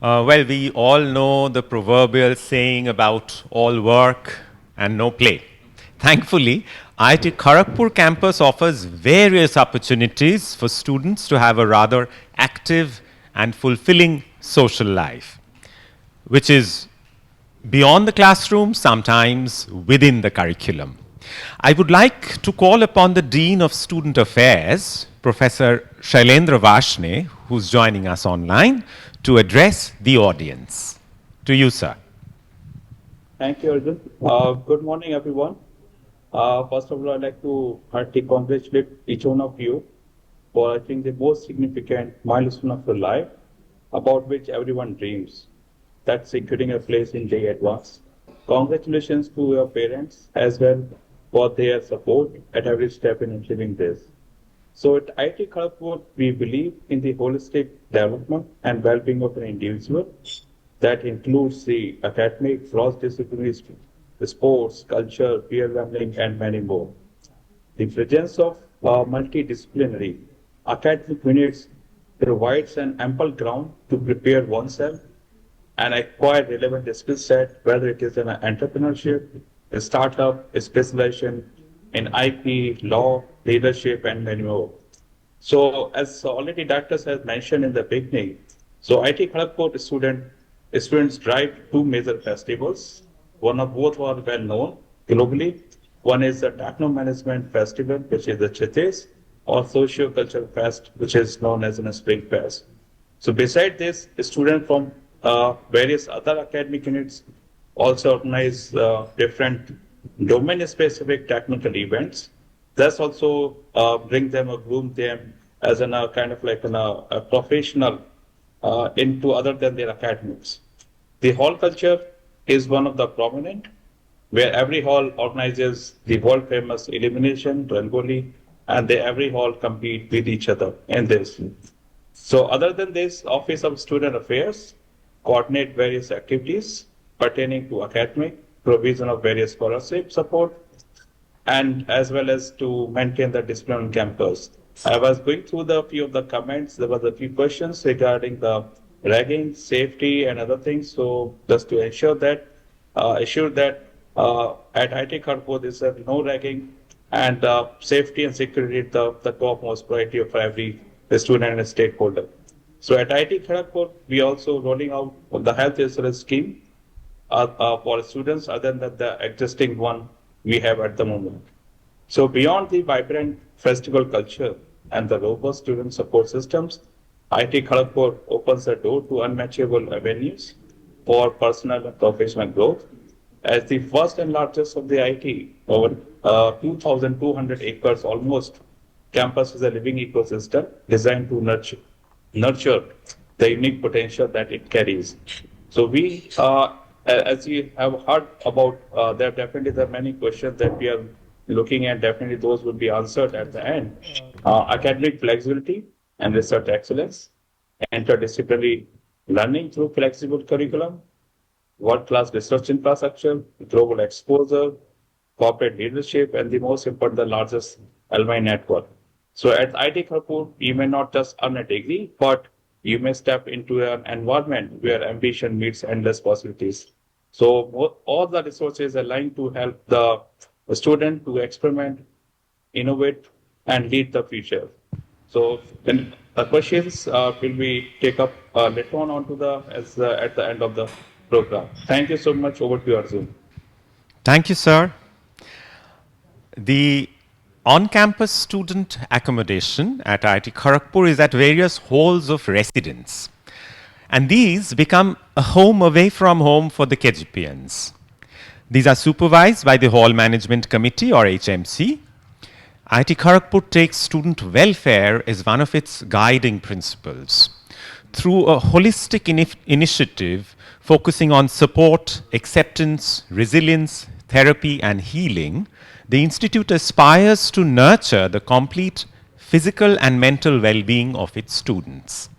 Well, we all know the proverbial saying about all work and no play. Thankfully, IIT Kharagpur campus offers various opportunities for students to have a rather active and fulfilling social life, which is beyond the classroom, sometimes within the curriculum. I would like to call upon the Dean of Student Affairs, Professor Shailendra Vashne, who's joining us online, to address the audience. To you, sir. Thank you, Arjun. Good morning, everyone. First of all, I'd like to heartily congratulate each one of you for, I think, the most significant milestone of your life, about which everyone dreams. That's securing a place in JEE Advanced. Congratulations to your parents as well for their support at every step in achieving this. So at IIT Kharagpur, we believe in the holistic development and well-being of an individual. That includes the academic, cross-disciplinary, sports, culture, peer learning, and many more. The presence of multidisciplinary academic units provides an ample ground to prepare oneself and acquire relevant skill set, whether it is in entrepreneurship, a startup, a specialization in IP, law, leadership, and many more. So as already doctors has mentioned in the beginning, so IIT Kharagpur students drive two major festivals. One of both are well known globally. One is the Techno Management Festival, which is the Chites, or Socio-Cultural Fest, which is known as a Spring Fest. So beside this, students from various other academic units also organize different domain-specific technical events. That's also bring them or groom them as a kind of like a professional into other than their academics. The hall culture is one of the prominent, where every hall organizes the world famous elimination, Rangoli, and every hall compete with each other in this. So other than this, Office of Student Affairs coordinate various activities pertaining to academic, provision of various scholarship support, and as well as to maintain the discipline on campus. I was going through the few of the comments. There were a few questions regarding the ragging, safety, and other things. So just to ensure that at IIT Kharagpur there is no ragging, and safety and security is the topmost priority for every student and stakeholder. So at IIT Kharagpur, we also rolling out the health insurance scheme for students other than the existing one we have at the moment. So beyond the vibrant festival culture and the robust student support systems, IIT Kharagpur opens the door to unmatchable avenues for personal and professional growth. As the first and largest of the IIT, over 2,200 acres almost, campus is a living ecosystem designed to nurture the unique potential that it carries. So we, as you have heard about, there are many questions that we are looking at. Definitely those will be answered at the end. Academic flexibility and research excellence, interdisciplinary learning through flexible curriculum, world-class research infrastructure, global exposure, corporate leadership, and the most important, the largest alumni network. So at IIT Kharagpur, you may not just earn a degree, but you may step into an environment where ambition meets endless possibilities. So all the resources aligned to help the student to experiment, innovate, and lead the future. So then the questions will be take up later on onto at the end of the program. Thank you so much. Over to you, Arjun. Thank you, sir. The on-campus student accommodation at IIT Kharagpur is at various halls of residence. And these become a home away from home for the KGPNs. These are supervised by the Hall Management Committee, or HMC. IIT Kharagpur takes student welfare as one of its guiding principles. Through a holistic initiative focusing on support, acceptance, resilience, therapy, and healing, the Institute aspires to nurture the complete physical and mental well-being of its students.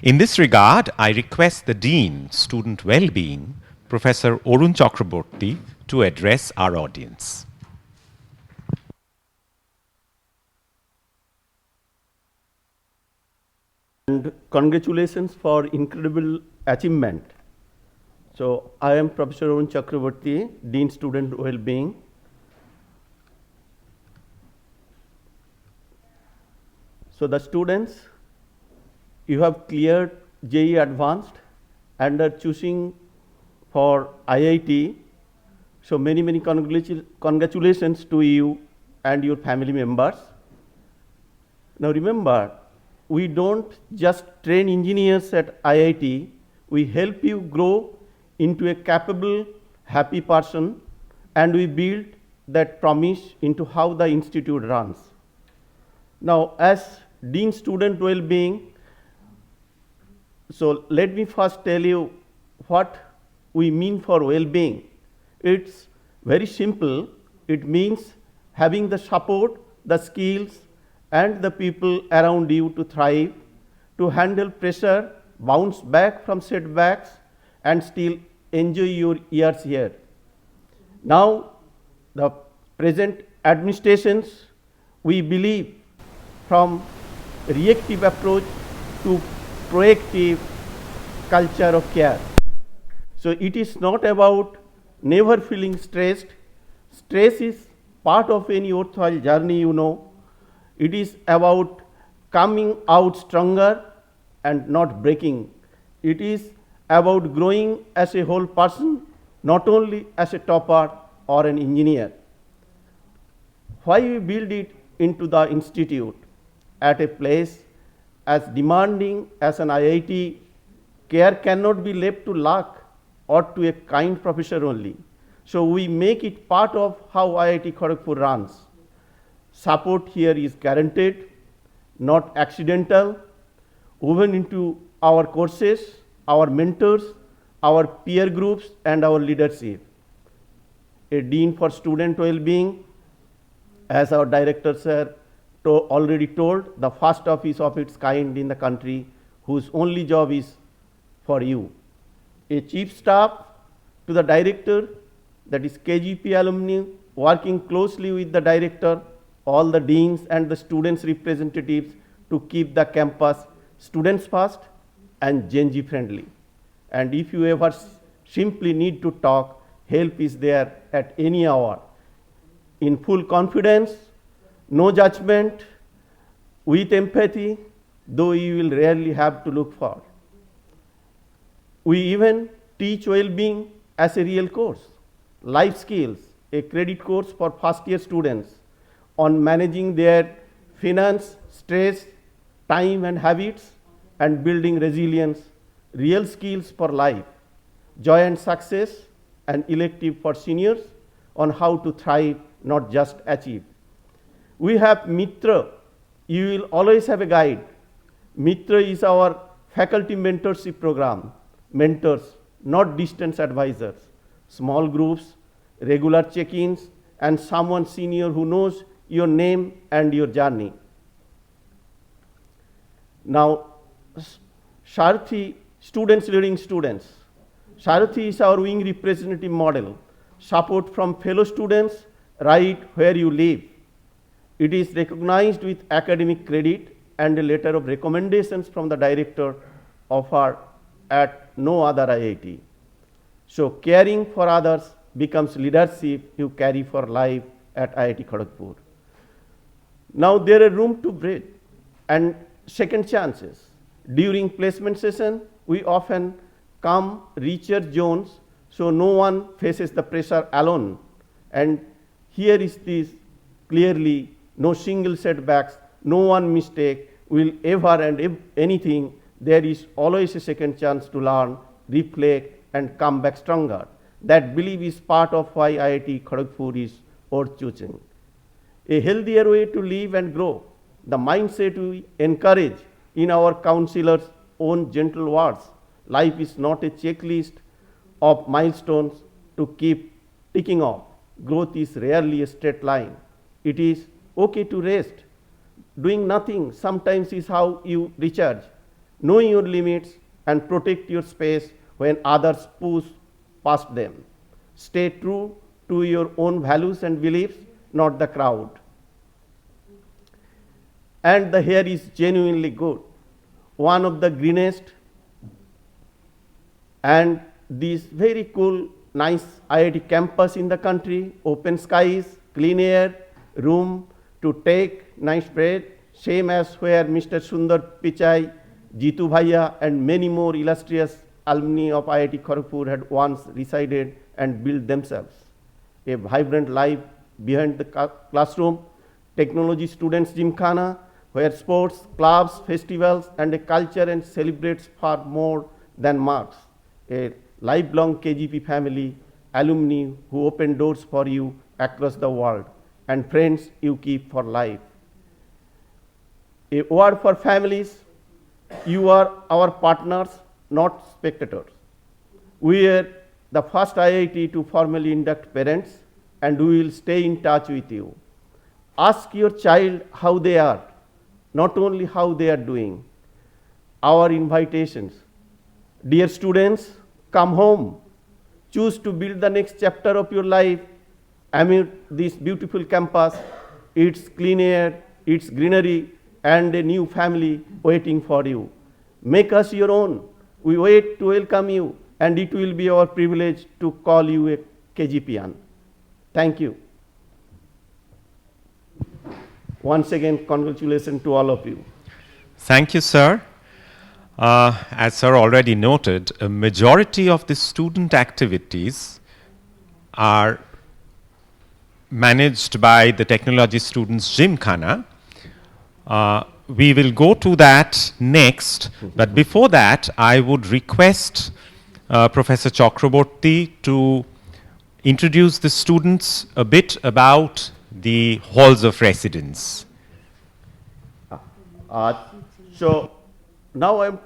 In this regard, I request the Dean, Student Wellbeing, Professor Arun Chakraborty, to address our audience. And congratulations for incredible achievement. So I am Professor Arun Chakraborty, Dean Student Wellbeing. So the students, you have cleared JEE Advanced and are choosing for IIT. So many congratulations to you and your family members. Now remember, we don't just train engineers at IIT, we help you grow into a capable, happy person, and we build that promise into how the institute runs. Now, as Dean Student Wellbeing, so let me first tell you what we mean for well-being. It's very simple. It means having the support, the skills, and the people around you to thrive, to handle pressure, bounce back from setbacks, and still enjoy your years here. Now, the present administrations, we believe from reactive approach to proactive culture of care. So it is not about never feeling stressed. Stress is part of any worthwhile journey, you know. It is about coming out stronger and not breaking. It is about growing as a whole person, not only as a topper or an engineer. Why we build it into the institute at a place as demanding as an IIT? Care cannot be left to luck or to a kind professor only. So we make it part of how Iit Kharagpur runs. Support here is guaranteed, not accidental, woven into our courses, our mentors, our peer groups, and our leadership. A Dean for Student Wellbeing, as our director sir already told, the first office of its kind in the country, whose only job is for you. A chief staff to the director, that is KGP alumni, working closely with the director, all the deans and the students' representatives to keep the campus students first and Gen Z friendly. And if you ever simply need to talk, help is there at any hour. In full confidence, no judgment, with empathy, though you will rarely have to look for. We even teach well-being as a real course. Life skills, a credit course for first-year students on managing their finance, stress, time and habits, and building resilience, real skills for life, joy and success, and elective for seniors on how to thrive, not just achieve. We have Mitra. You will always have a guide. Mitra is our faculty mentorship program. Mentors, not distance advisors. Small groups, regular check-ins, and someone senior who knows your name and your journey. Now, Sharathi, students leading students. Sharathi is our wing representative model. Support from fellow students right where you live. It is recognized with academic credit and a letter of recommendations from the director offered at no other IIT. So caring for others becomes leadership you carry for life at Iit Kharagpur. Now there is room to breathe and second chances. During placement session, we often come research zones so no one faces the pressure alone. And here is this clearly, no single setbacks, no one mistake will ever and anything. There is always a second chance to learn, reflect, and come back stronger. That belief is part of why Iit Kharagpur is worth choosing. A healthier way to live and grow. The mindset we encourage in our counselors' own gentle words. Life is not a checklist of milestones to keep ticking off. Growth is rarely a straight line. It is okay to rest. Doing nothing sometimes is how you recharge. Knowing your limits and protect your space when others push past them. Stay true to your own values and beliefs, not the crowd. And the hair is genuinely good. One of the greenest and this very cool, nice IIT campus in the country, open skies, clean air, room to take nice breath, same as where Mr. Sundar Pichai, Jitu Bhaiya, and many more illustrious alumni of IIT Kharagpur had once resided and built themselves. A vibrant life behind the classroom, technology students gymkhana, where sports, clubs, festivals, and a culture and celebrates far more than marks. A lifelong KGP family, alumni who open doors for you across the world, and friends you keep for life. A word for families, you are our partners, not spectators. We are the first IIT to formally induct parents, and we will stay in touch with you. Ask your child how they are, not only how they are doing. Our invitations. Dear students, come home. Choose to build the next chapter of your life amid this beautiful campus, its clean air, its greenery, and a new family waiting for you. Make us your own. We wait to welcome you, and it will be our privilege to call you a KGPian. Thank you. Once again, congratulations to all of you. Thank you, sir. As sir already noted, a majority of the student activities are managed by the technology students Gymkhana. We will go to that next, but before that, I would request Professor Chakraborty to introduce the students a bit about the halls of residence. So now I am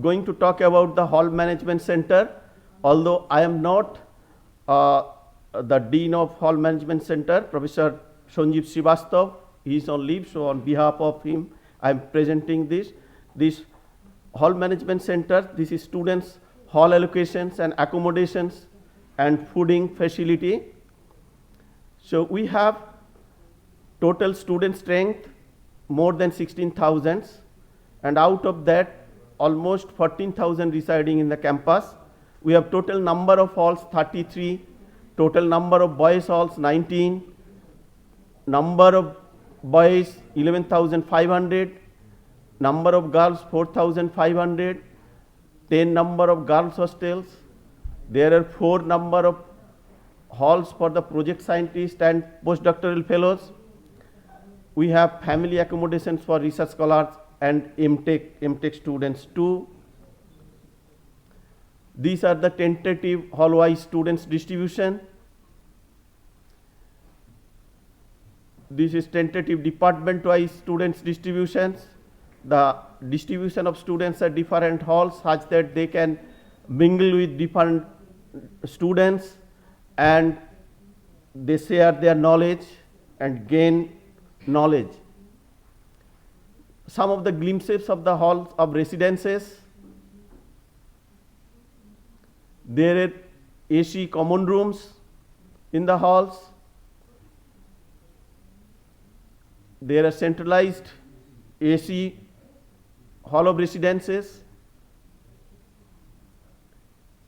going to talk about the Hall Management Center. Although I am not the Dean of Hall Management Center, Professor Sanjeev Srivastav, he is on leave, so on behalf of him, I am presenting this. This Hall Management Center, this is students' hall allocations and accommodations and fooding facility. So we have total student strength more than 16,000, and out of that almost 14,000 residing in the campus. We have total number of halls 33, total number of boys halls 19, number of boys 11,500, number of girls 4,500, 10 number of girls hostels. There are 4 number of halls for the project scientists and postdoctoral fellows. We have family accommodations for research scholars and MTech students too. These are the tentative hall-wise students distribution. This is tentative department-wise students distributions. The distribution of students at different halls such that they can mingle with different students and they share their knowledge and gain knowledge. Some of the glimpses of the halls of residences. There are AC common rooms in the halls. There are centralized AC hall of residences.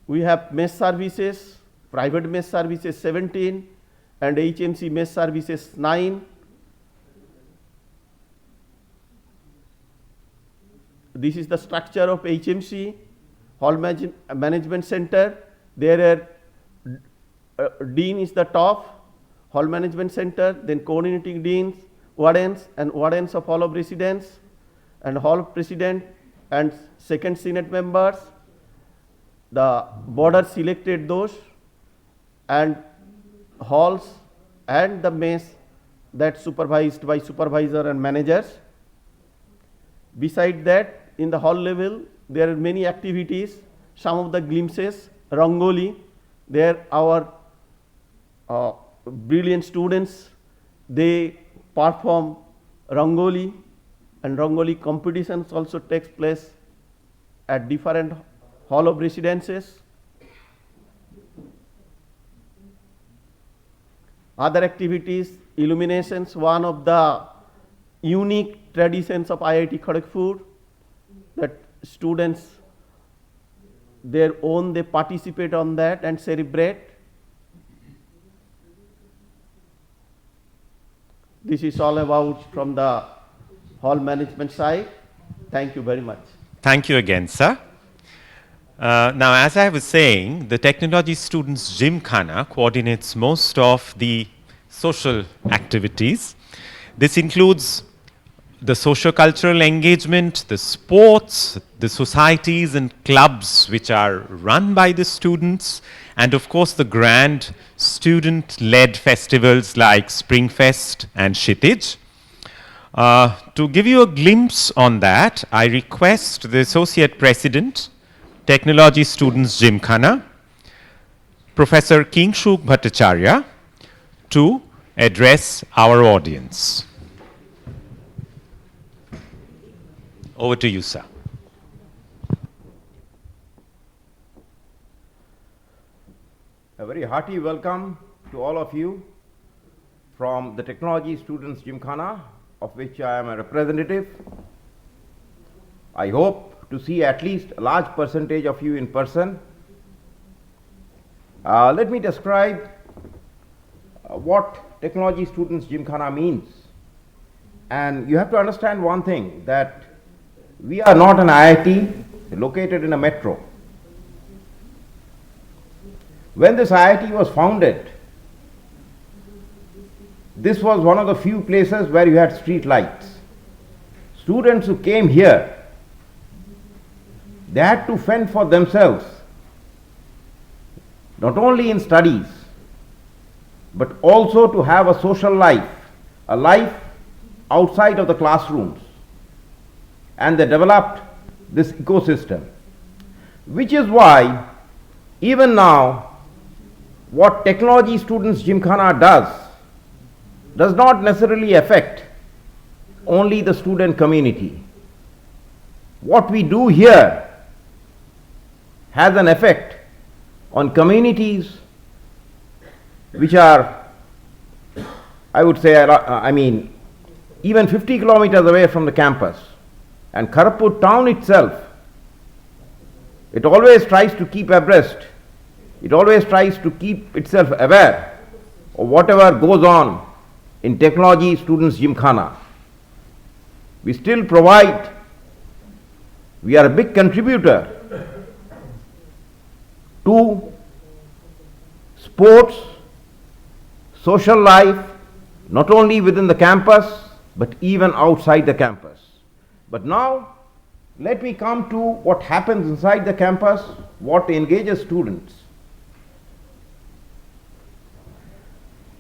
We have mess services, private mess services 17 and HMC mess services 9. This is the structure of HMC, Hall Management Center. There are Dean is the top, Hall Management Center, then coordinating deans, wardens and wardens of Hall of Residence, and Hall President and second Senate members. The board selected those, and halls and the mess that supervised by supervisor and managers. Beside that, in the hall level, there are many activities. Some of the glimpses, Rangoli, there our brilliant students, they perform Rangoli, and Rangoli competitions also takes place at different hall of residences. Other activities, illuminations, one of the unique traditions of IIT Kharagpur, that students their own, they participate on that and celebrate. This is all about from the hall management side. Thank you very much. Thank you again, sir. Now, as I was saying, the Technology Students Gymkhana coordinates most of the social activities. This includes the socio-cultural engagement, the sports, the societies and clubs which are run by the students, and of course the grand student-led festivals like Springfest and Shitij. To give you a glimpse on that, I request the Associate President, Technology Students Gymkhana, Professor Kingshuk Bhattacharya, to address our audience. Over to you, sir. A very hearty welcome to all of you from the Technology Students Gymkhana, of which I am a representative. I hope to see at least a large percentage of you in person. Let me describe what Technology Students Gymkhana means. And you have to understand one thing, that we are not an IIT located in a metro. When this IIT was founded, this was one of the few places where you had street lights. Students who came here, they had to fend for themselves, not only in studies, but also to have a social life, a life outside of the classrooms. And they developed this ecosystem, which is why even now what Technology Students Gymkhana does not necessarily affect only the student community. What we do here has an effect on communities which are, I would say, even 50 kilometers away from the campus. And Kharagpur town itself, it always tries to keep abreast, it always tries to keep itself aware of whatever goes on in Technology Students Gymkhana. We still provide, we are a big contributor to sports, social life, not only within the campus, but even outside the campus. But now, let me come to what happens inside the campus, what engages students.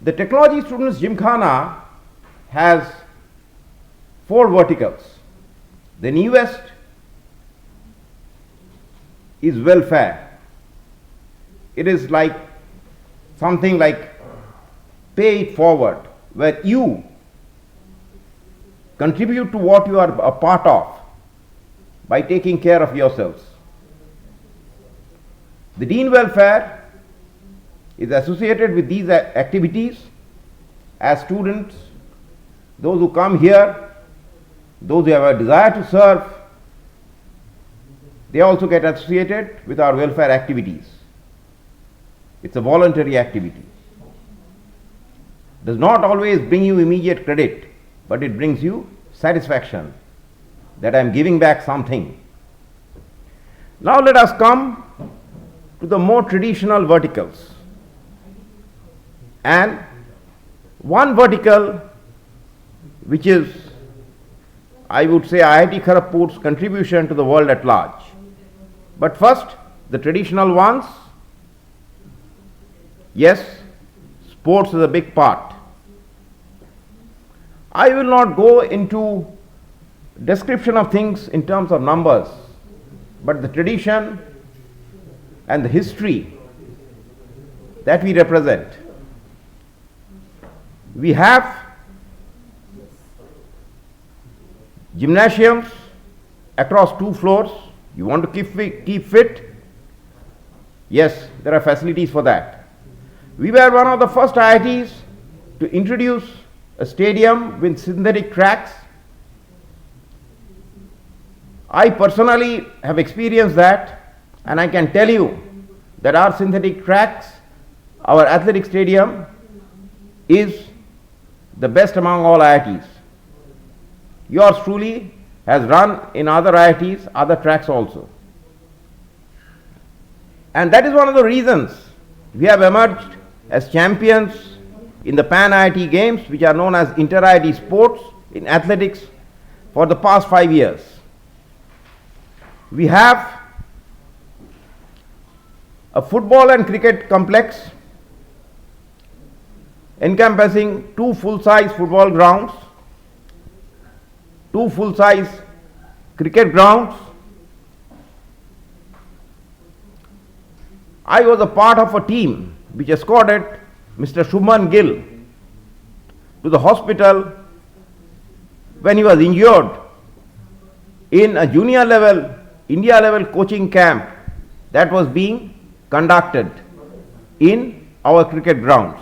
The Technology Students Gymkhana has 4 verticals. The newest is welfare. It is like something like pay it forward, where you contribute to what you are a part of by taking care of yourselves. The Dean Welfare is associated with these activities as students, those who come here, those who have a desire to serve, they also get associated with our welfare activities. It's a voluntary activity. Does not always bring you immediate credit, but it brings you satisfaction that I am giving back something. Now let us come to the more traditional verticals. And one vertical which is, I would say, IIT Kharagpur's contribution to the world at large. But first, the traditional ones. Yes, sports is a big part. I will not go into description of things in terms of numbers, but the tradition and the history that we represent. We have gymnasiums across 2 floors. You want to keep fit? Yes, there are facilities for that. We were one of the first IITs to introduce a stadium with synthetic tracks. I personally have experienced that, and I can tell you that our synthetic tracks, our athletic stadium, is the best among all IITs. yours truly has run in other IITs, other tracks also. And that is one of the reasons we have emerged as champions in the Pan IIT Games, which are known as inter-IIT sports in athletics, for the past 5 years. We have a football and cricket complex encompassing 2 full-size football grounds, 2 full-size cricket grounds. I was a part of a team which escorted Mr. Shubman Gill to the hospital when he was injured in a junior level, India level coaching camp that was being conducted in our cricket grounds.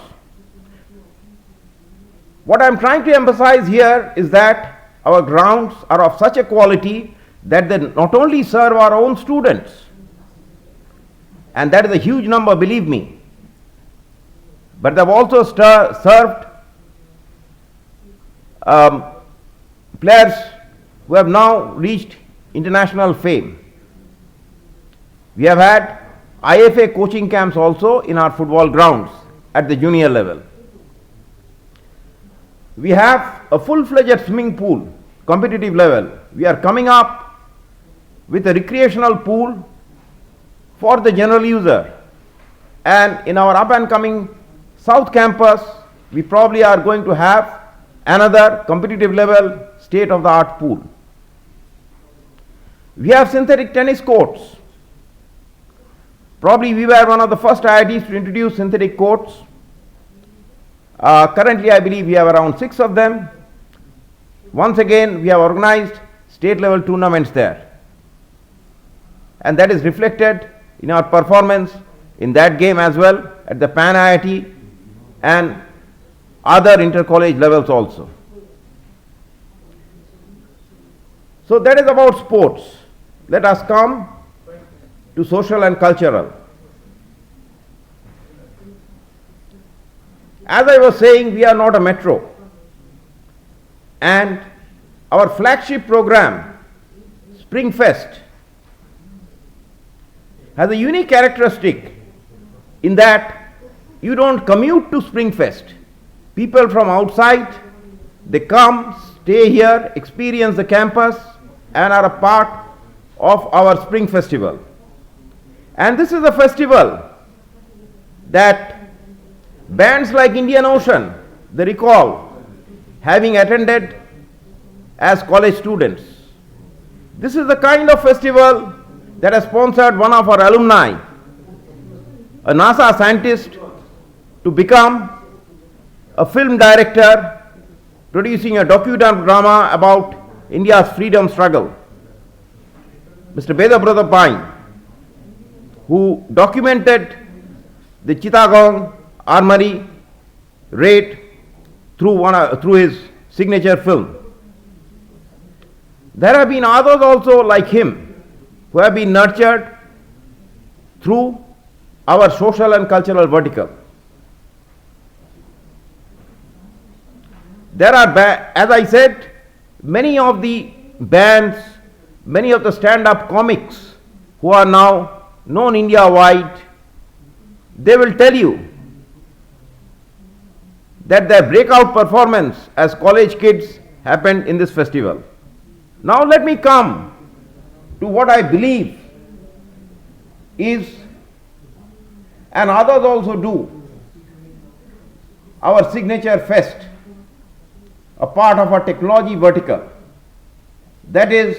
What I am trying to emphasize here is that our grounds are of such a quality that they not only serve our own students, and that is a huge number, believe me, but they have also served players who have now reached international fame. We have had IFA coaching camps also in our football grounds at the junior level. We have a full-fledged swimming pool, competitive level. We are coming up with a recreational pool for the general user. And in our up and coming South campus, we probably are going to have another competitive level state-of-the-art pool. We have synthetic tennis courts. Probably we were one of the first IITs to introduce synthetic courts. Currently, I believe we have around 6 of them. Once again, we have organized state-level tournaments there. And that is reflected in our performance in that game as well at the Pan IIT and other inter-college levels also. So that is about sports. Let us come to social and cultural. As I was saying, we are not a metro, and our flagship program, Spring Fest, has a unique characteristic in that you don't commute to Spring Fest. People from outside, they come, stay here, experience the campus, and are a part of our Spring Festival. And this is a festival that bands like Indian Ocean, they recall having attended as college students. This is the kind of festival that has sponsored one of our alumni, a NASA scientist, to become a film director, producing a docudrama about India's freedom struggle. Mr. Bedabrotha Pine, who documented the Chittagong Armory raid through his signature film. There have been others also like him who have been nurtured through our social and cultural vertical. There are, as I said, many of the bands, many of the stand-up comics who are now known India-wide, they will tell you that their breakout performance as college kids happened in this festival. Now let me come to what I believe is, and others also do, our signature fest, a part of our technology vertical. That is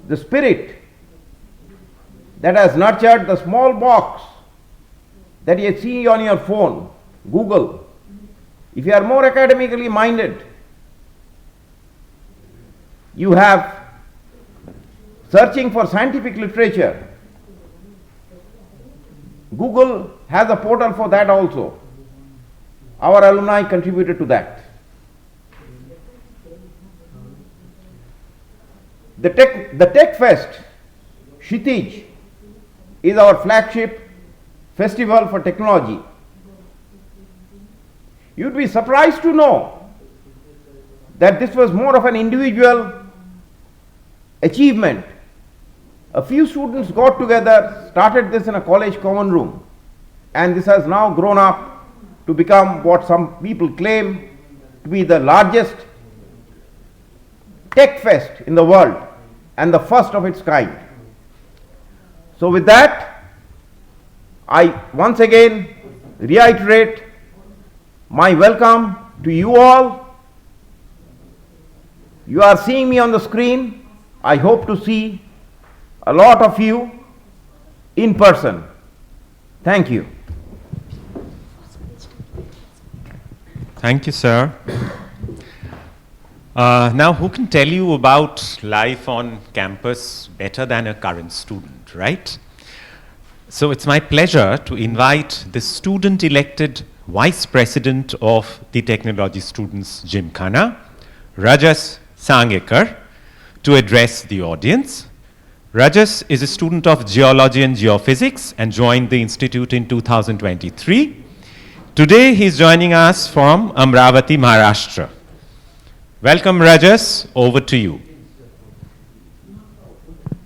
the spirit that has nurtured the small box that you see on your phone, Google. If you are more academically minded, you have searching for scientific literature. Google has a portal for that also. Our alumni contributed to that. The Tech Fest, Kshitij, is our flagship festival for technology. You'd be surprised to know that this was more of an individual achievement. A few students got together, started this in a college common room, and this has now grown up to become what some people claim to be the largest tech fest in the world and the first of its kind. So with that, I once again reiterate my welcome to you all. You are seeing me on the screen. I hope to see a lot of you in person. Thank you. Thank you, sir. Now, who can tell you about life on campus better than a current student, right? So it's my pleasure to invite the student-elected Vice President of the Technology Students Gymkhana, Rajas Sangekar, to address the audience. Rajas is a student of Geology and Geophysics and joined the institute in 2023. Today, he is joining us from Amravati, Maharashtra. Welcome, Rajas. Over to you.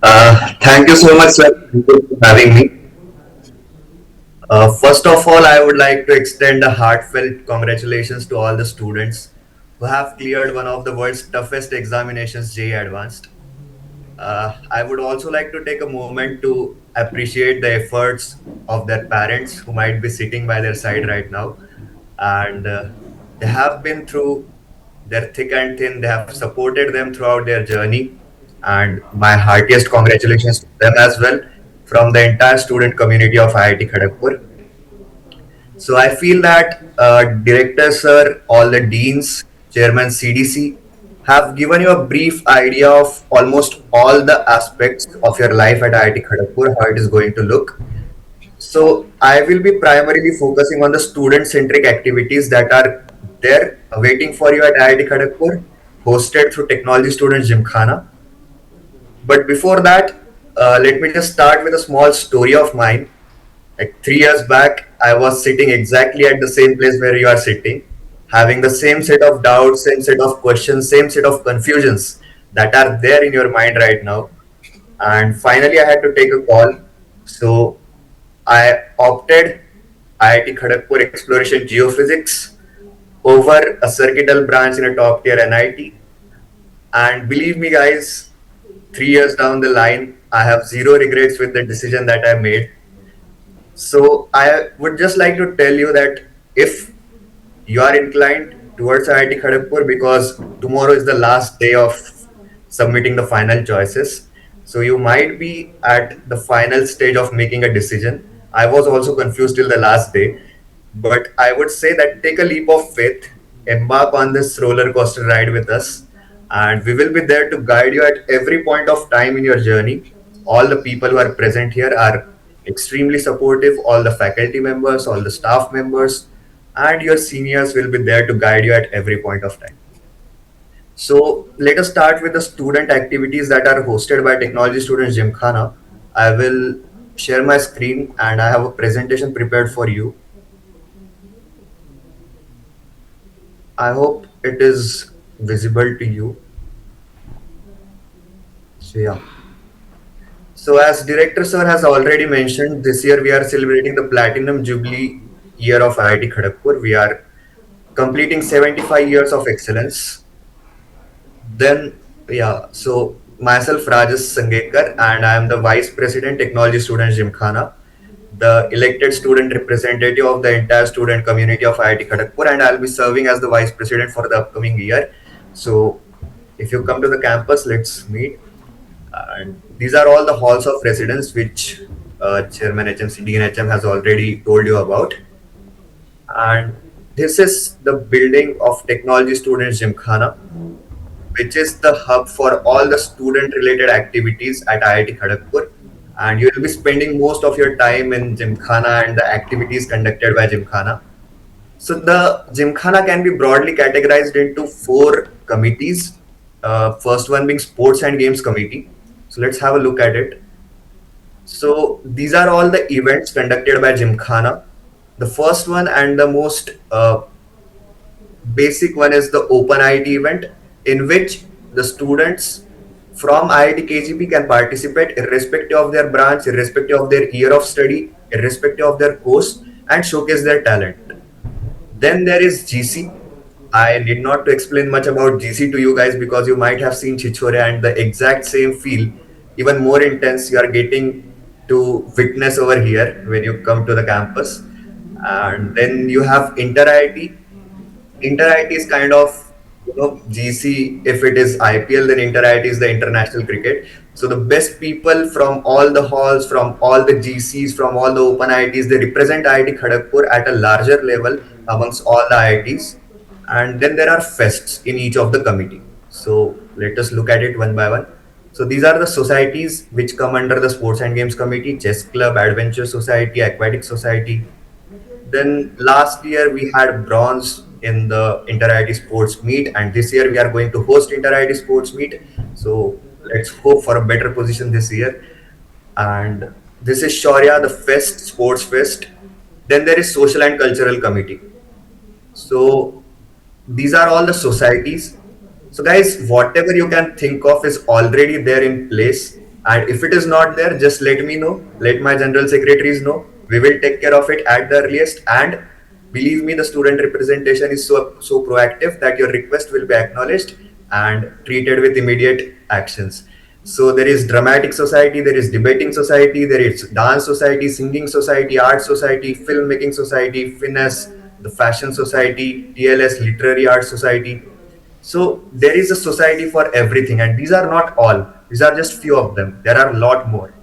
Thank you so much, sir, for having me. First of all, I would like to extend a heartfelt congratulations to all the students who have cleared one of the world's toughest examinations, JEE Advanced. I would also like to take a moment to appreciate the efforts of their parents who might be sitting by their side right now. And they have been through their thick and thin. They have supported them throughout their journey. And my heartiest congratulations to them as well from the entire student community of IIT Kharagpur. So I feel that Director Sir, all the deans, Chairman CDC have given you a brief idea of almost all the aspects of your life at IIT Kharagpur, how it is going to look. So I will be primarily focusing on the student-centric activities that are there waiting for you at IIT Kharagpur, hosted through Technology Students Gymkhana. But before that, let me just start with a small story of mine. Like 3 years back, I was sitting exactly at the same place where you are sitting, having the same set of doubts, same set of questions, same set of confusions that are there in your mind right now. And finally, I had to take a call. So I opted IIT Kharagpur Exploration Geophysics over a circuital branch in a top tier NIT. And believe me, guys, 3 years down the line, I have zero regrets with the decision that I made. So I would just like to tell you that if you are inclined towards IIT Kharagpur, because tomorrow is the last day of submitting the final choices, so you might be at the final stage of making a decision. I was also confused till the last day, but I would say that take a leap of faith, embark on this roller coaster ride with us, and we will be there to guide you at every point of time in your journey. All the people who are present here are extremely supportive, all the faculty members, all the staff members, and your seniors will be there to guide you at every point of time. So let us start with the student activities that are hosted by Technology Students Gymkhana. I will share my screen and I have a presentation prepared for you. I hope it is visible to you. So yeah. So as Director Sir has already mentioned, this year we are celebrating the Platinum Jubilee year of IIT Kharagpur. We are completing 75 years of excellence. Then, yeah, so myself Rajas Sangekar and I am the Vice President Technology Students Gymkhana, the elected student representative of the entire student community of IIT Kharagpur, and I'll be serving as the Vice President for the upcoming year. So if you come to the campus, let's meet. And these are all the halls of residence which Chairman HMC Dean HM has already told you about. And this is the building of Technology Students Gymkhana, which is the hub for all the student related activities at IIT Kharagpur. And you will be spending most of your time in Gymkhana and the activities conducted by Gymkhana. So the Gymkhana can be broadly categorized into 4 committees. First one being Sports and Games Committee. So let's have a look at it. So these are all the events conducted by Gymkhana. The first one and the most basic one is the Open IT event. in which the students from IIT KGP can participate irrespective of their branch, irrespective of their year of study, irrespective of their course, and showcase their talent. Then there is GC. I need not to explain much about GC to you guys because you might have seen Chichore, and the exact same feel, even more intense, you are getting to witness over here when you come to the campus. And then you have Inter-IIT. Inter-IIT is kind of, GC. If it is IPL, then Inter-IIT is the international cricket. So the best people from all the halls, from all the GCs, from all the open IITs, they represent IIT Kharagpur at a larger level amongst all the IITs. And then there are fests in each of the committee. So let us look at it one by one. So these are the societies which come under the Sports and Games Committee: Chess Club, Adventure Society, Aquatic Society. Then last year we had bronze in the Inter-IIT Sports Meet, and this year we are going to host Inter-IIT Sports Meet. So let's hope for a better position this year. And this is Shaurya, the fest, sports fest. Then there is Social and Cultural Committee. So these are all the societies. So guys, whatever you can think of is already there in place. And if it is not there, just let me know. Let my general secretaries know. We will take care of it at the earliest. And believe me, the student representation is so proactive that your request will be acknowledged and treated with immediate actions. So there is dramatic society, there is debating society, there is dance society, singing society, art society, filmmaking society, finesse, the fashion society, TLS, literary art society. So there is a society for everything, and these are not all. These are just few of them. There are a lot more.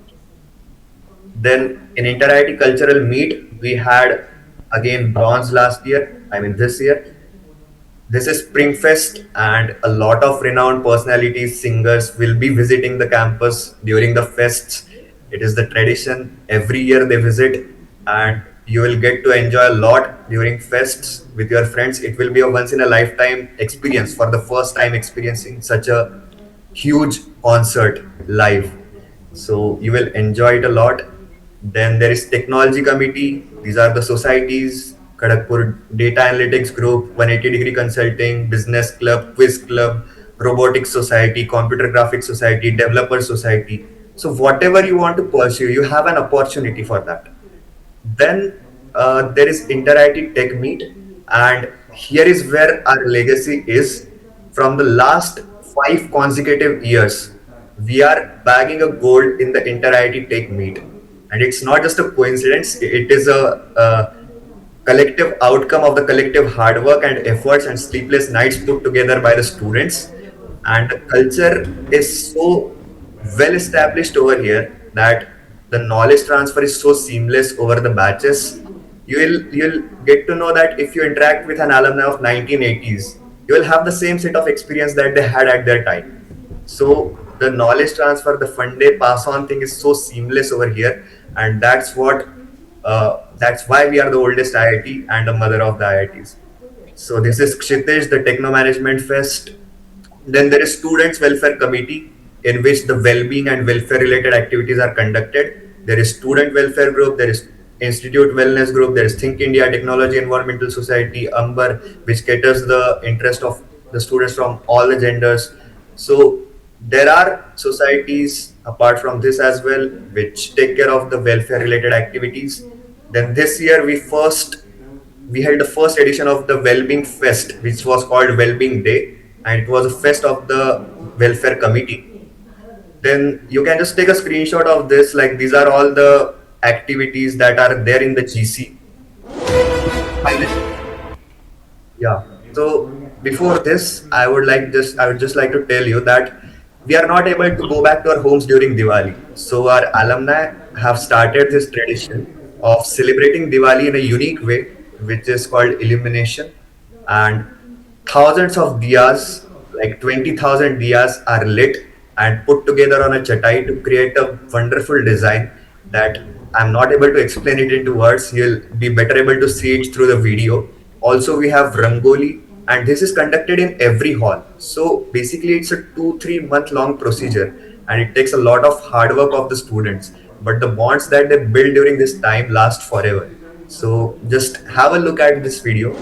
Then in Inter-IIT Cultural Meet, we had again bronze last year. I mean this year. This is Springfest, and a lot of renowned personalities, singers will be visiting the campus during the fests. It is the tradition. Every year they visit, and you will get to enjoy a lot during fests with your friends. It will be a once in a lifetime experience, for the first time experiencing such a huge concert live. So you will enjoy it a lot. Then there is Technology Committee. These are the societies: Kharagpur Data Analytics Group, 180-degree Consulting, Business Club, Quiz Club, Robotics Society, Computer Graphics Society, Developer Society. So whatever you want to pursue, you have an opportunity for that. Then there is Inter-IIT Tech Meet, and here is where our legacy is. From the last 5 consecutive years, we are bagging a gold in the Inter-IIT Tech Meet. And it's not just a coincidence, it is a collective outcome of the collective hard work and efforts and sleepless nights put together by the students. And the culture is so well established over here that the knowledge transfer is so seamless over the batches. You'll get to know that if you interact with an alumni of 1980s, you will have the same set of experience that they had at their time. So the knowledge transfer, the fun day pass on thing is so seamless over here, and that's why we are the oldest IIT and the mother of the IITs. So this is Kshitij, the Techno Management Fest. Then there is Students Welfare Committee, in which the well-being and welfare related activities are conducted. There is Student Welfare Group, there is Institute Wellness Group, there is Think India, Technology Environmental Society, Amber, which caters the interest of the students from all the genders. So there are societies apart from this as well, which take care of the welfare related activities. Then this year we held the first edition of the Wellbeing Fest, which was called Wellbeing Day, and it was a fest of the Welfare Committee. Then you can just take a screenshot of this. Like, these are all the activities that are there in the GC. Yeah. So before this, I would just like to tell you that we are not able to go back to our homes during Diwali. So our alumni have started this tradition of celebrating Diwali in a unique way, which is called illumination. And thousands of diyas, like 20,000 diyas, are lit and put together on a chatai to create a wonderful design that I'm not able to explain it into words. You'll be better able to see it through the video. Also, we have Rangoli, and this is conducted in every hall. So basically, it's a 2-3 month long procedure, and it takes a lot of hard work of the students. But the bonds that they build during this time last forever. So just have a look at this video.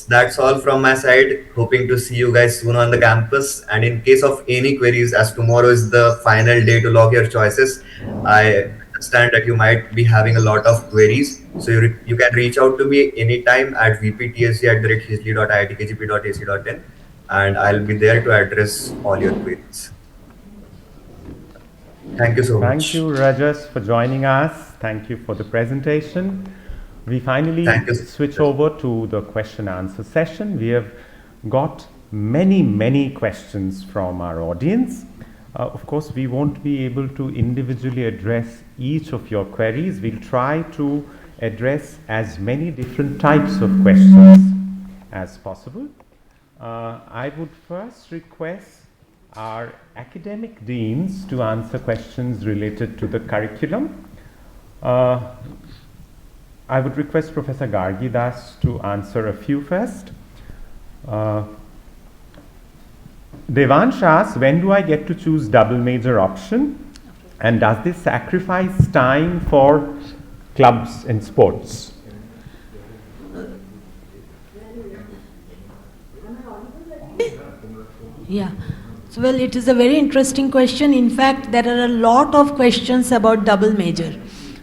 that's all from my side. Hoping to see you guys soon on the campus. And in case of any queries, as tomorrow is the final day to log your choices, I understand that you might be having a lot of queries. So you can reach out to me anytime at vptsg@hisli.iitkgp.ac.in, and I'll be there to address all your queries. Thank you so much. Thank you, Rajas, for joining us. Thank you for the presentation. We finally switch over to the question answer session. We have got many questions from our audience. Of course, we won't be able to individually address each of your queries. We'll try to address as many different types of questions as possible. I would first request our academic deans to answer questions related to the curriculum. I would request Professor Gargi Das to answer a few first. Devansh asks, when do I get to choose double major option? And does this sacrifice time for clubs and sports? Yeah. So, well, it is a very interesting question. In fact, there are a lot of questions about double major.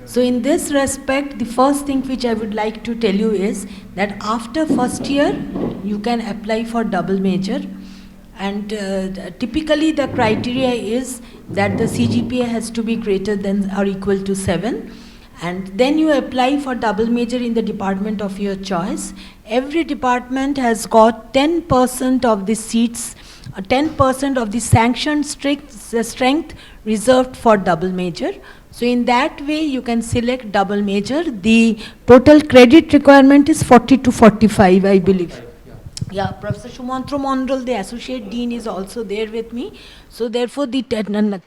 So in this respect, the first thing which I would like to tell you is that after first year, you can apply for double major. And typically the criteria is that the CGPA has to be greater than or equal to 7. And then you apply for double major in the department of your choice. Every department has got 10% of the seats, 10% of the sanctioned strength reserved for double major. So in that way, you can select double major. The total credit requirement is 40 to 45, I believe. Yeah, Professor Shumantro Mondal, the Associate Dean, is also there with me. So therefore, the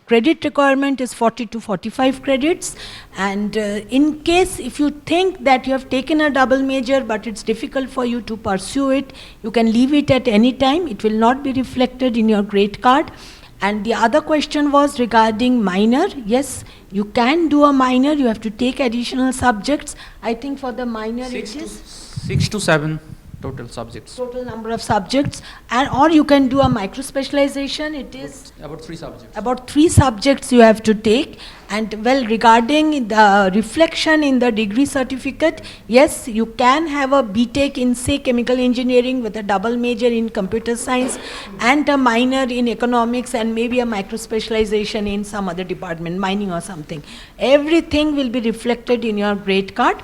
credit requirement is 40 to 45 credits. And in case if you think that you have taken a double major, but it's difficult for you to pursue it, you can leave it at any time. It will not be reflected in your grade card. And the other question was regarding minor. Yes, you can do a minor. You have to take additional subjects. I think for the minor it is 6 to 7 total subjects. Total number of subjects. And or you can do a micro specialization. It is about 3 subjects. About 3 subjects you have to take. And well, regarding the reflection in the degree certificate, yes, you can have a BTech in say chemical engineering with a double major in computer science and a minor in economics and maybe a micro specialization in some other department, mining or something. Everything will be reflected in your grade card.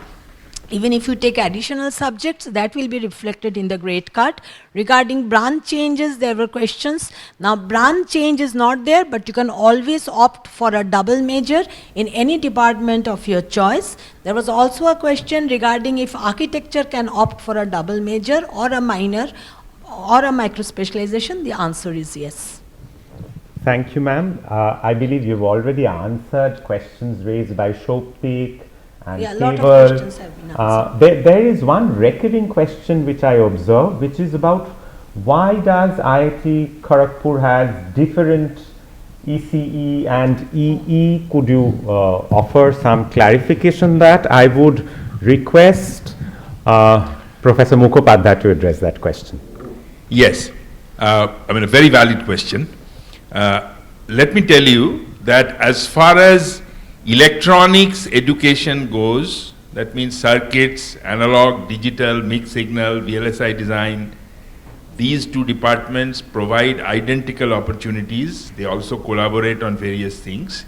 Even if you take additional subjects, that will be reflected in the grade card. Regarding branch changes, there were questions. Now, branch change is not there, but you can always opt for a double major in any department of your choice. There was also a question regarding if architecture can opt for a double major or a minor or a micro specialization. The answer is yes. Thank you, ma'am. I believe you've already answered questions raised by Shopik and yeah, a lot of questions have been answered. There is one recurring question which I observed, which is about why does IIT Kharagpur has different ECE and EE? Could you offer some clarification on that? I would request Professor Mukhopadhyay to address that question. Yes, I mean a very valid question. Let me tell you that as far as electronics education goes, that means circuits, analog, digital, mixed signal, VLSI design, these 2 departments provide identical opportunities. They also collaborate on various things.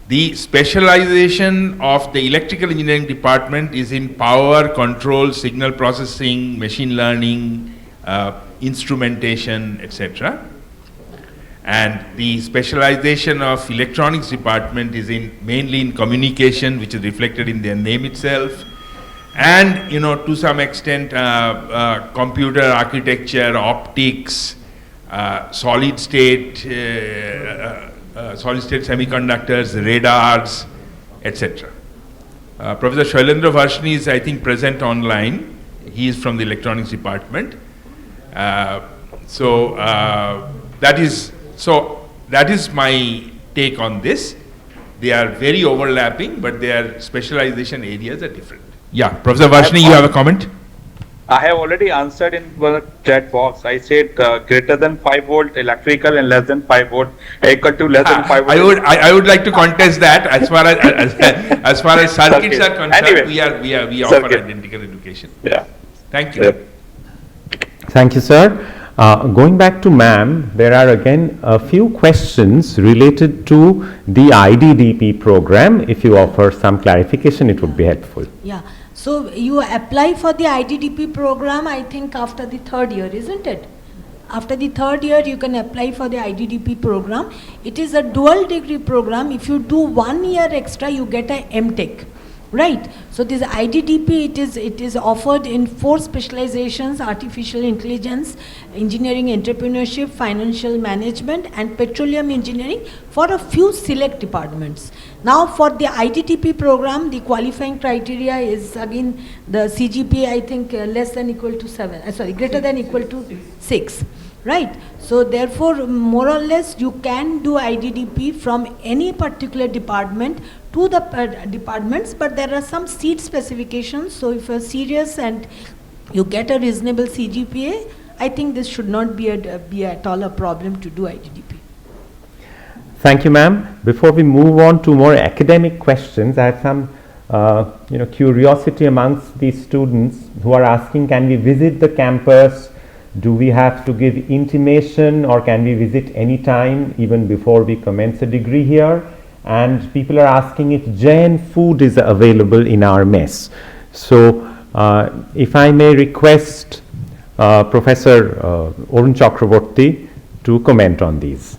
The specialization of the electrical engineering department is in power, control, signal processing, machine learning, instrumentation, etc. And the specialization of electronics department is mainly in communication, which is reflected in their name itself, and to some extent computer architecture, optics, solid state semiconductors, radars, etc. Professor Shailendra Varshni is, I think, present online. He is from the electronics department. That is my take on this. They are very overlapping, but their specialization areas are different. Yeah, Professor Varshni, you have a comment? I have already answered in the chat box. I said greater than 5 volt electrical and less than 5 volt equal to less than 5 volt. I would like to contest that as far as far as circuits Circuit. are concerned. Anyway, We offer circuit. identical education. Yeah. Thank you. Yeah. Thank you, sir. Going back to ma'am, there are again a few questions related to the IDDP program. If you offer some clarification, it would be helpful. Yeah. So you apply for the IDDP program, I think after the third year, isn't it? After the third year, you can apply for the IDDP program. It is a dual degree program. If you do 1 year extra, you get a MTech. Right. So this IDDP, it is offered in 4 specializations: artificial intelligence, engineering entrepreneurship, financial management, and petroleum engineering for a few select departments. Now for the IDDP program, the qualifying criteria is again the CGPA, I think less than equal to 7, sorry, greater than equal to 6. Right. So therefore, more or less, you can do IDDP from any particular department to the departments, but there are some seat specifications. So if you're serious and you get a reasonable CGPA, I think this should not be at all a problem to do IDDP. Thank you, ma'am. Before we move on to more academic questions, I have some curiosity amongst these students who are asking, can we visit the campus? Do we have to give intimation, or can we visit any time even before we commence a degree here? And people are asking if Jain food is available in our mess. So if I may request Professor Arun Chakraborty to comment on these.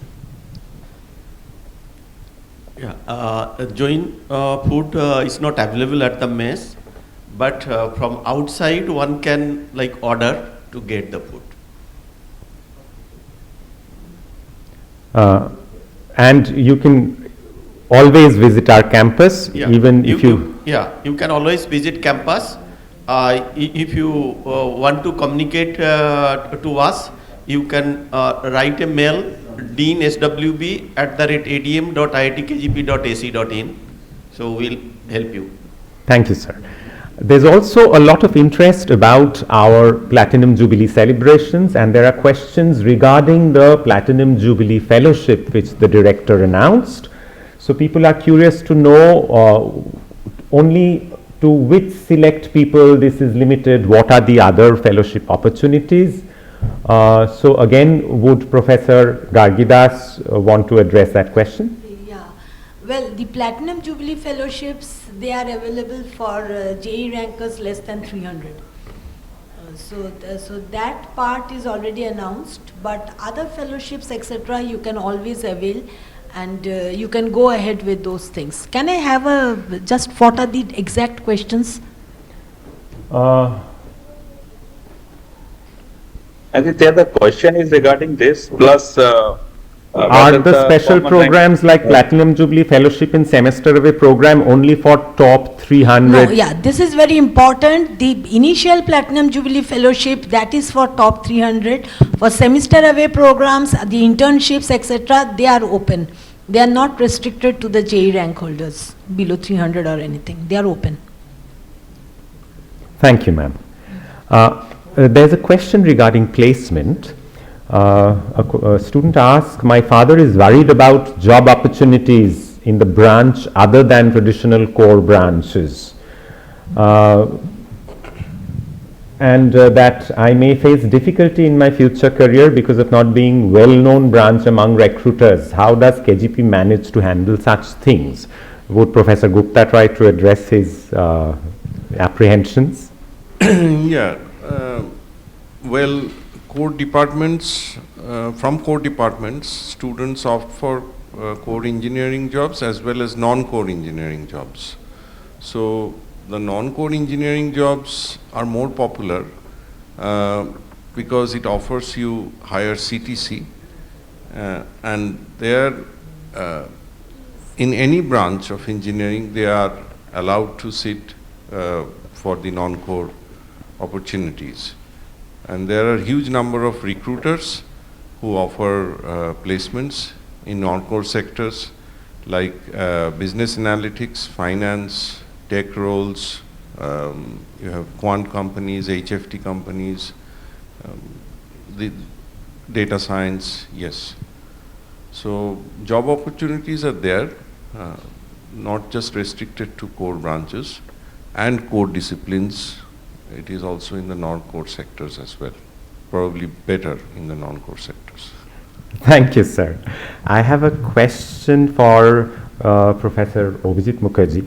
Yeah, Jain food is not available at the mess, but from outside one can order to get the food. And you can always visit our campus, even if you... Yeah, you can always visit campus. If you want to communicate to us, you can write a mail, deanswb@adm.iitkgp.ac.in. So we'll help you. Thank you, sir. There's also a lot of interest about our Platinum Jubilee celebrations, and there are questions regarding the Platinum Jubilee Fellowship which the director announced. So people are curious to know only to which select people this is limited, what are the other fellowship opportunities. So again, would Professor Gargidas want to address that question? Well, the Platinum Jubilee Fellowships, they are available for JE rankers less than 300. So that part is already announced, but other fellowships, etc., you can always avail, and you can go ahead with those things. Can I have just what are the exact questions? I think the other question is regarding this, plus are the special programs like Platinum Jubilee Fellowship and Semester Away program only for top 300? No, yeah, this is very important. The initial Platinum Jubilee Fellowship, that is for top 300. For semester away programs, the internships, etc., they are open. They are not restricted to the JE rank holders below 300 or anything. They are open. Thank you, ma'am. There's a question regarding placement. A student asked, my father is worried about job opportunities in the branch other than traditional core branches, and that I may face difficulty in my future career because of not being well-known branch among recruiters. How does KGP manage to handle such things? Would Professor Gupta try to address his apprehensions? Yeah, well, core departments, from core departments, students opt for core engineering jobs as well as non-core engineering jobs. So the non-core engineering jobs are more popular because it offers you higher CTC, and there in any branch of engineering they are allowed to sit for the non-core opportunities. And there are a huge number of recruiters who offer placements in non-core sectors like business analytics, finance, tech roles, You have quant companies, HFT companies, the data science, yes. So job opportunities are there, not just restricted to core branches and core disciplines. It is also in the non-core sectors as well, probably better in the non-core sectors. Thank you, sir. I have a question for Professor Abhijit Mukherjee.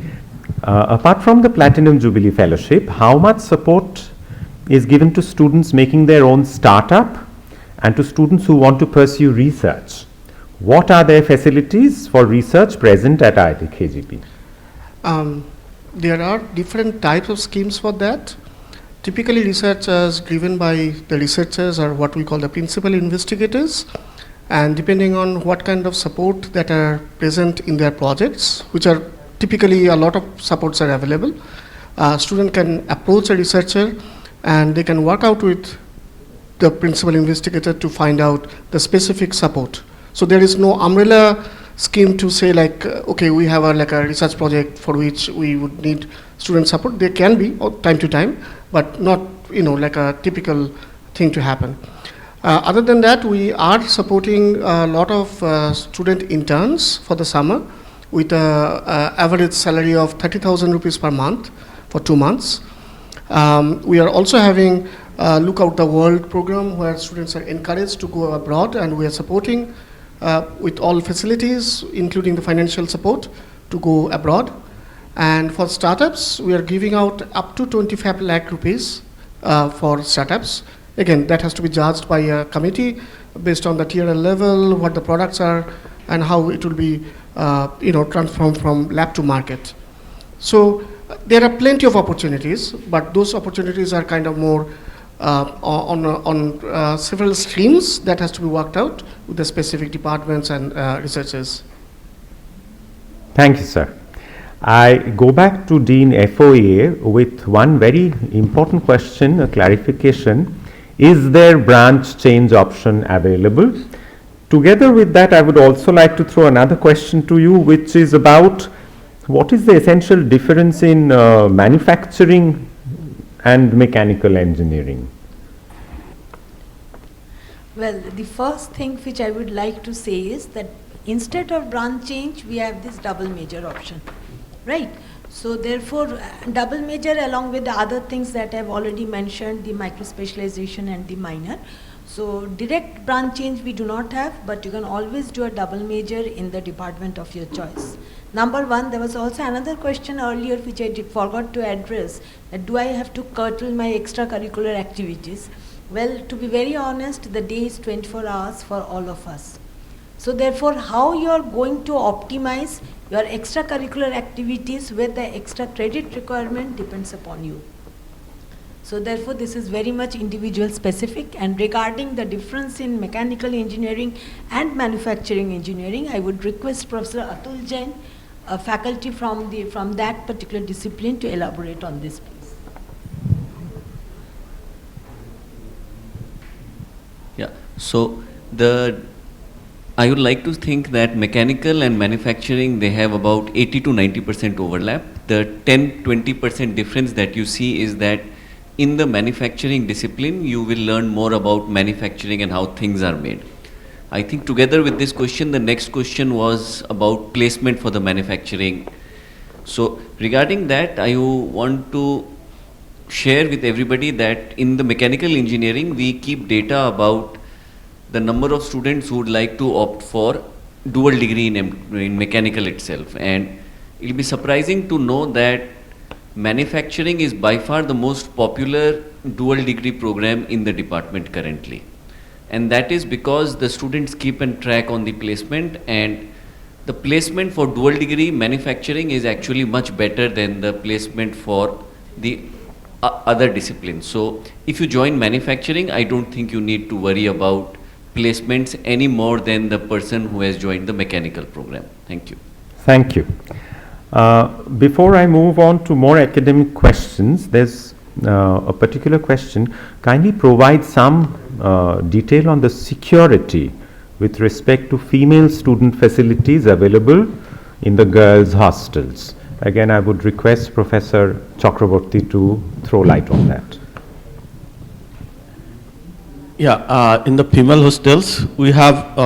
Apart from the Platinum Jubilee Fellowship, how much support is given to students making their own startup and to students who want to pursue research? What are their facilities for research present at IIT KGP? There are different types of schemes for that. Typically, research is driven by the researchers, or what we call the principal investigators, and depending on what kind of support that are present in their projects, which are typically a lot of supports are available. Student can approach a researcher and they can work out with the principal investigator to find out the specific support. So there is no umbrella scheme to say like, okay, we have a research project for which we would need student support. There can be time to time, but not like a typical thing to happen. Other than that, we are supporting a lot of student interns for the summer with an average salary of 30,000 rupees per month for 2 months. We are also having a Look Out the World program where students are encouraged to go abroad, and we are supporting with all facilities, including the financial support, to go abroad. And for startups, we are giving out up to 25 lakh rupees for startups. Again, that has to be judged by a committee based on the TRL level, what the products are, and how it will be transformed from lab to market. So there are plenty of opportunities, but those opportunities are kind of more on several streams that has to be worked out with the specific departments and researchers. Thank you, sir. I go back to Dean FOA with one very important question, a clarification. Is there branch change option available? Together with that, I would also like to throw another question to you, which is about what is the essential difference in manufacturing and mechanical engineering? Well, the first thing which I would like to say is that instead of branch change, we have this double major option, right? So therefore, double major along with the other things that I've already mentioned, the micro specialization and the minor. So direct branch change we do not have, but you can always do a double major in the department of your choice. Number one, there was also another question earlier which I forgot to address, that do I have to curtail my extracurricular activities? Well, to be very honest, the day is 24 hours for all of us. So therefore, how you are going to optimize your extracurricular activities with the extra credit requirement depends upon you. So therefore, this is very much individual specific. And regarding the difference in mechanical engineering and manufacturing engineering, I would request Professor Atul Jain, a faculty from that particular discipline, to elaborate on this, please. Yeah. So I would like to think that mechanical and manufacturing, they have about 80 to 90% overlap. The 10-20% difference that you see is that in the manufacturing discipline, you will learn more about manufacturing and how things are made. I think together with this question, the next question was about placement for the manufacturing. So regarding that, I want to share with everybody that in the mechanical engineering, we keep data about the number of students who would like to opt for dual degree in mechanical itself. And it will be surprising to know that manufacturing is by far the most popular dual degree program in the department currently. And that is because the students keep and track on the placement, and the placement for dual degree manufacturing is actually much better than the placement for the other disciplines. So if you join manufacturing, I don't think you need to worry about placements any more than the person who has joined the mechanical program. Thank you. Thank you. Before I move on to more academic questions, there's a particular question. Kindly provide some detail on the security with respect to female student facilities available in the girls' hostels. Again, I would request Professor Chakraborty to throw light on that. Yeah, in the female hostels, we have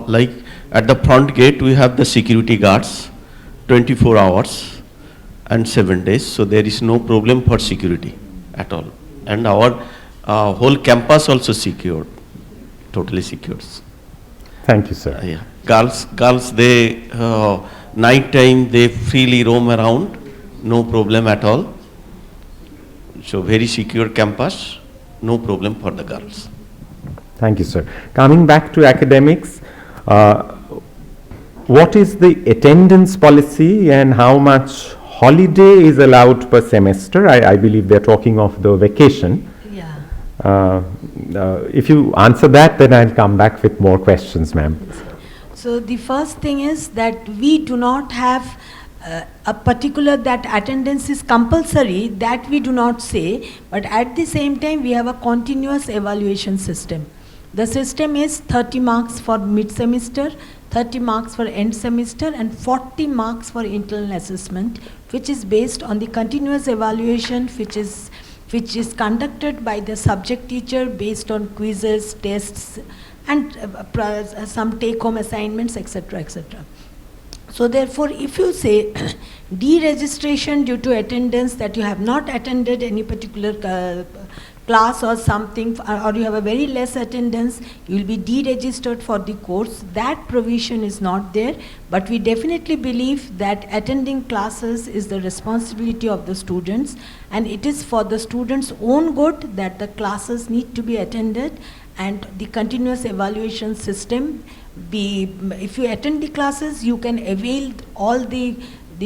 like at the front gate, we have the security guards, 24 hours and 7 days. So there is no problem for security at all. And our whole campus also secured, totally secured. Thank you, sir. Yeah, girls, they night time they freely roam around, no problem at all. So very secure campus, no problem for the girls. Thank you, sir. Coming back to academics, what is the attendance policy and how much holiday is allowed per semester? I believe they're talking of the vacation. Yeah. If you answer that, then I'll come back with more questions, ma'am. So the first thing is that we do not have a particular that attendance is compulsory, that we do not say, but at the same time we have a continuous evaluation system. The system is 30 marks for mid-semester, 30 marks for end semester and 40 marks for internal assessment, which is based on the continuous evaluation which is conducted by the subject teacher based on quizzes, tests and some take-home assignments, etc., etc. So therefore, if you say deregistration due to attendance, that you have not attended any particular class or something, or you have a very less attendance, you will be deregistered for the course. That provision is not there, but we definitely believe that attending classes is the responsibility of the students, and it is for the students' own good that the classes need to be attended, and the continuous evaluation system be, if you attend the classes, you can avail all the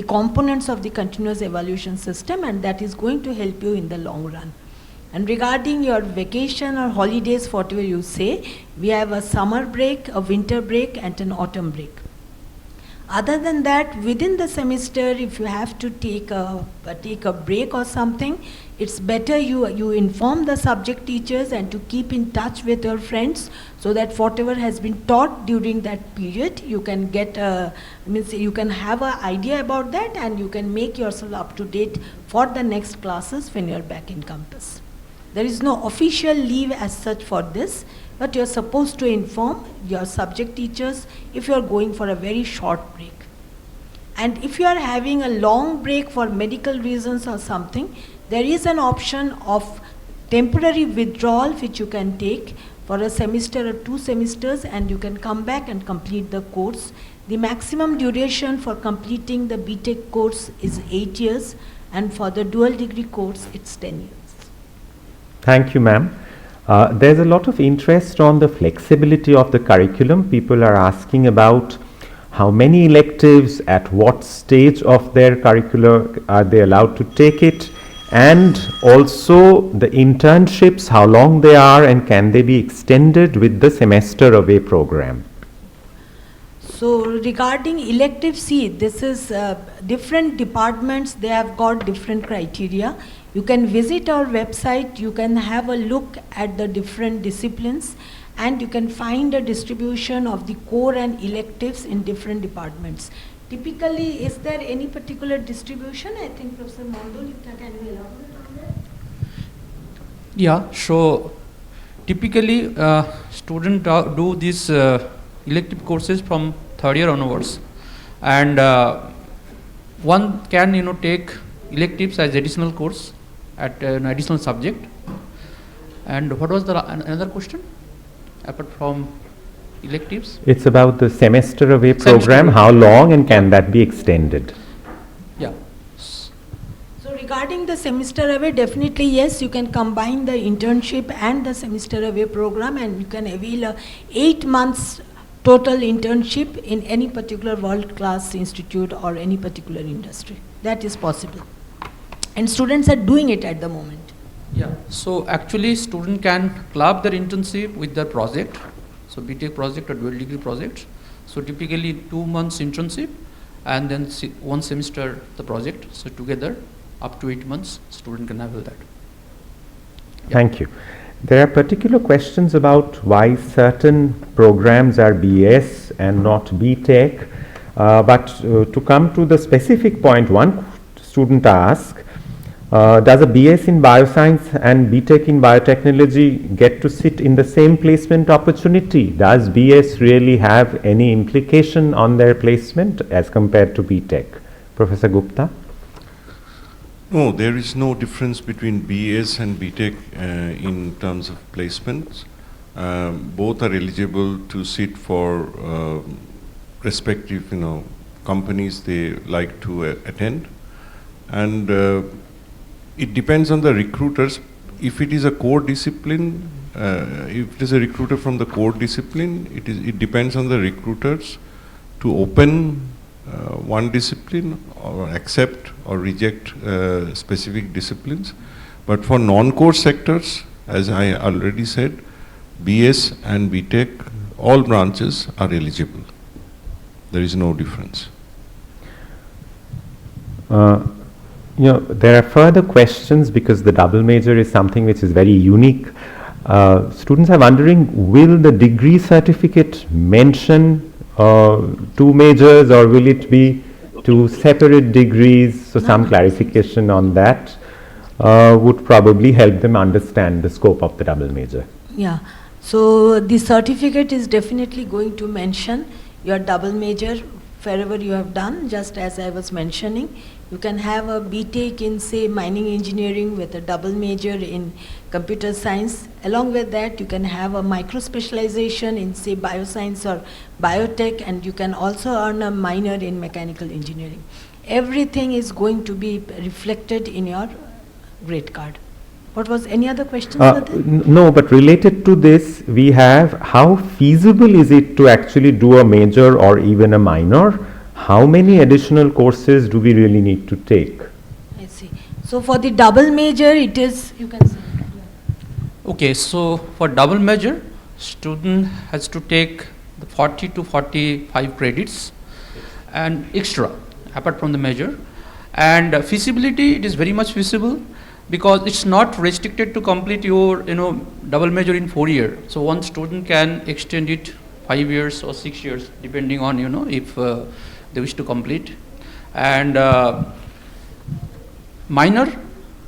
components of the continuous evaluation system, and that is going to help you in the long run. And regarding your vacation or holidays, whatever you say, we have a summer break, a winter break and an autumn break. Other than that, within the semester, if you have to take a break or something, it's better you inform the subject teachers and to keep in touch with your friends, so that whatever has been taught during that period, you can get you can have an idea about that, and you can make yourself up to date for the next classes when you're back in campus. There is no official leave as such for this, but you're supposed to inform your subject teachers if you're going for a very short break. And if you are having a long break for medical reasons or something, there is an option of temporary withdrawal which you can take for a semester or 2 semesters, and you can come back and complete the course. The maximum duration for completing the BTech course is 8 years, and for the dual degree course it's 10 years. Thank you, ma'am. There's a lot of interest on the flexibility of the curriculum. People are asking about how many electives, at what stage of their curriculum are they allowed to take it, and also the internships, how long they are and can they be extended with the semester away program. So regarding elective, see, this is different departments, they have got different criteria. You can visit our website, you can have a look at the different disciplines, and you can find a distribution of the core and electives in different departments. Typically, is there any particular distribution? I think Professor Mondol, can you elaborate on that? Yeah, so typically students do these elective courses from third year onwards, and one can take electives as additional course at an additional subject. And what was the another question apart from electives? It's about the semester away program, how long and can that be extended? Yeah. So regarding the semester away, definitely yes, you can combine the internship and the semester away program, and you can avail a 8 months total internship in any particular world-class institute or any particular industry. That is possible. And students are doing it at the moment. Yeah, so actually student can club their internship with their project, so BTech project or dual degree project. So typically 2 months internship and then 1 semester the project. So together up to 8 months student can have that. Yeah. Thank you. There are particular questions about why certain programs are BS and not BTech. But to come to the specific point, one student asks, does a BS in bioscience and BTech in biotechnology get to sit in the same placement opportunity? Does BS really have any implication on their placement as compared to BTech? Professor Gupta? No, there is no difference between BS and BTech in terms of placements. Both are eligible to sit for respective, companies they like to attend, and it depends on the recruiters. If it is a core discipline, if it is a recruiter from the core discipline, it depends on the recruiters to open one discipline or accept or reject specific disciplines. But for non-core sectors, as I already said, BS and BTech, all branches are eligible. There is no difference. There are further questions because the double major is something which is very unique. Students are wondering, will the degree certificate mention two majors, or will it be two separate degrees? So some clarification on that would probably help them understand the scope of the double major. Yeah, so the certificate is definitely going to mention your double major wherever you have done, just as I was mentioning. You can have a BTech in, say, mining engineering with a double major in computer science. Along with that, you can have a micro specialization in, say, bioscience or biotech, and you can also earn a minor in mechanical engineering. Everything is going to be reflected in your grade card. What was any other questions? No, but related to this, we have how feasible is it to actually do a major or even a minor? How many additional courses do we really need to take? I see. So for the double major, it is, you can say. Okay, so for double major, student has to take the 40 to 45 credits and extra apart from the major. And feasibility, it is very much feasible because it's not restricted to complete your double major in 4 years. So one student can extend it 5 years or 6 years depending on if they wish to complete. And minor,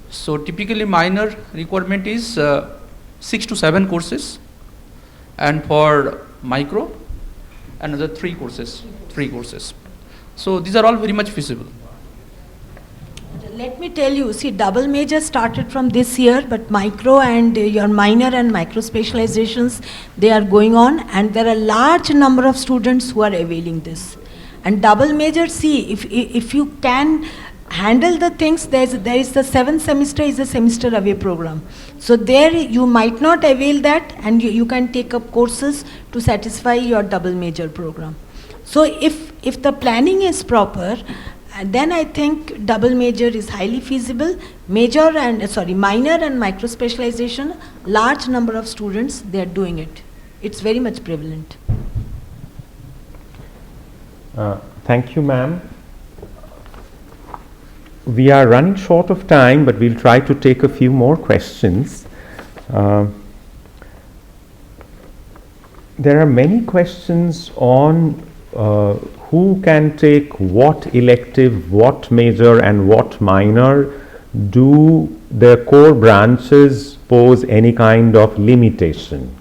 so typically minor requirement is 6 to 7 courses, and for micro another 3 courses. So these are all very much feasible. Let me tell you, see, double major started from this year, but micro and your minor and micro specializations, they are going on, and there are a large number of students who are availing this. And double major, see, if you can handle the things, there is the 7th semester is a semester away program. So there you might not avail that, and you can take up courses to satisfy your double major program. So if the planning is proper, then I think double major is highly feasible. Minor and micro specialization, large number of students, they are doing it. It's very much prevalent. Thank you, ma'am. We are running short of time, but we'll try to take a few more questions. There are many questions on who can take what elective, what major, and what minor. Do the core branches pose any kind of limitation?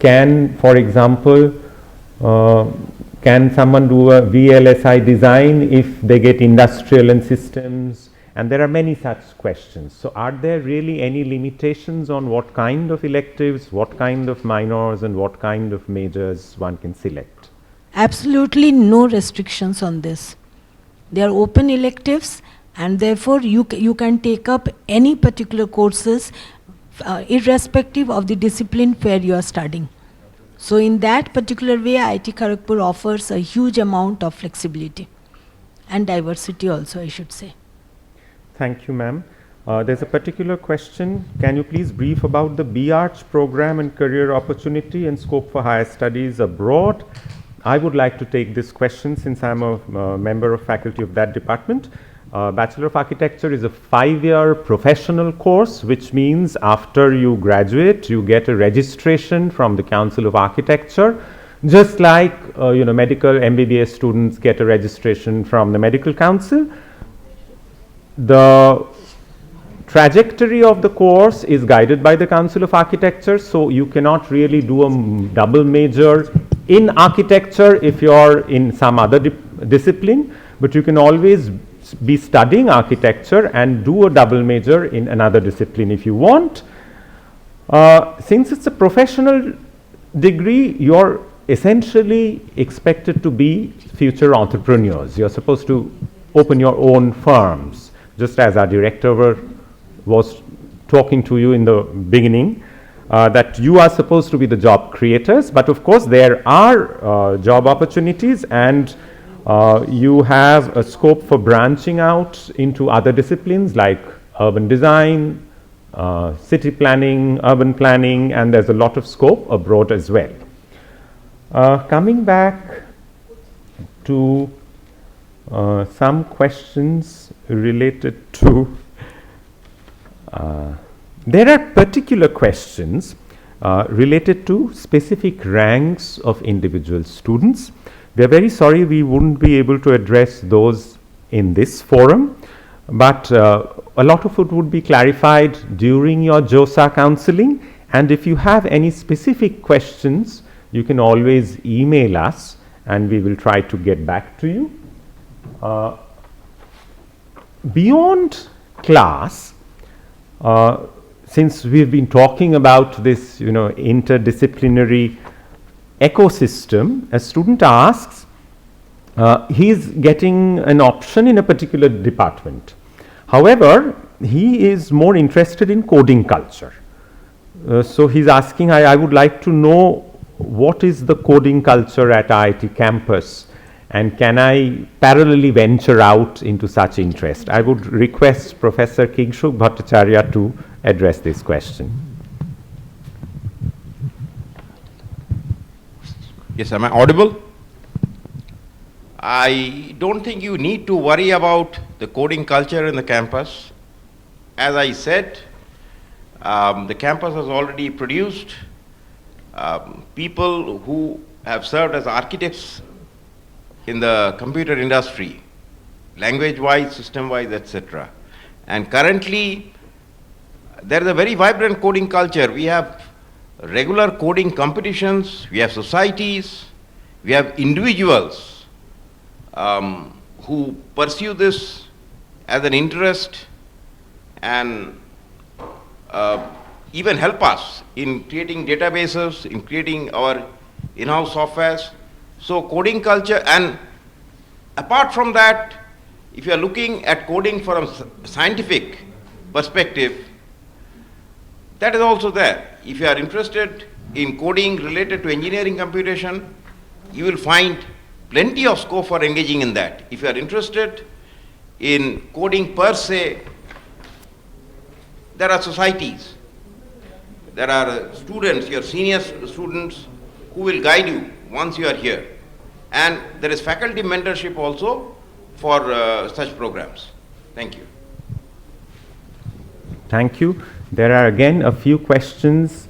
Can, for example, can someone do a VLSI design if they get industrial and systems? And there are many such questions. So are there really any limitations on what kind of electives, what kind of minors, and what kind of majors one can select? Absolutely no restrictions on this. They are open electives, and therefore you can take up any particular courses irrespective of the discipline where you are studying. So in that particular way, Iit Kharagpur offers a huge amount of flexibility and diversity also, I should say. Thank you, ma'am. There's a particular question. Can you please brief about the BArch program and career opportunity and scope for higher studies abroad? I would like to take this question since I'm a member of faculty of that department. Bachelor of Architecture is a 5-year professional course, which means after you graduate, you get a registration from the Council of Architecture, just like medical MBBS students get a registration from the Medical Council. The trajectory of the course is guided by the Council of Architecture, so you cannot really do a double major in architecture if you are in some other discipline, but you can always be studying architecture and do a double major in another discipline if you want. Since it's a professional degree, you're essentially expected to be future entrepreneurs. You're supposed to open your own firms, just as our director was talking to you in the beginning, that you are supposed to be the job creators, but of course there are job opportunities, and you have a scope for branching out into other disciplines like urban design, city planning, urban planning, and there's a lot of scope abroad as well. Coming back to some questions related to there are particular questions related to specific ranks of individual students. We are very sorry we wouldn't be able to address those in this forum, but a lot of it would be clarified during your JOSA counseling, and if you have any specific questions, you can always email us and we will try to get back to you. Beyond class, since we've been talking about this, interdisciplinary ecosystem, a student asks, he's getting an option in a particular department. However, he is more interested in coding culture. So he's asking, I would like to know what is the coding culture at IIT campus, and can I parallelly venture out into such interest? I would request Professor Kingshuk Bhattacharya to address this question. Yes, am I audible? I don't think you need to worry about the coding culture in the campus. As I said, the campus has already produced people who have served as architects in the computer industry, language-wise, system-wise, etc. And currently, there is a very vibrant coding culture. We have regular coding competitions, we have societies, we have individuals who pursue this as an interest and even help us in creating databases, in creating our in-house softwares. So coding culture, and apart from that, if you are looking at coding from a scientific perspective, that is also there. If you are interested in coding related to engineering computation, you will find plenty of scope for engaging in that. If you are interested in coding per se, there are societies, there are students, your senior students who will guide you once you are here. And there is faculty mentorship also for such programs. Thank you. Thank you. There are again a few questions.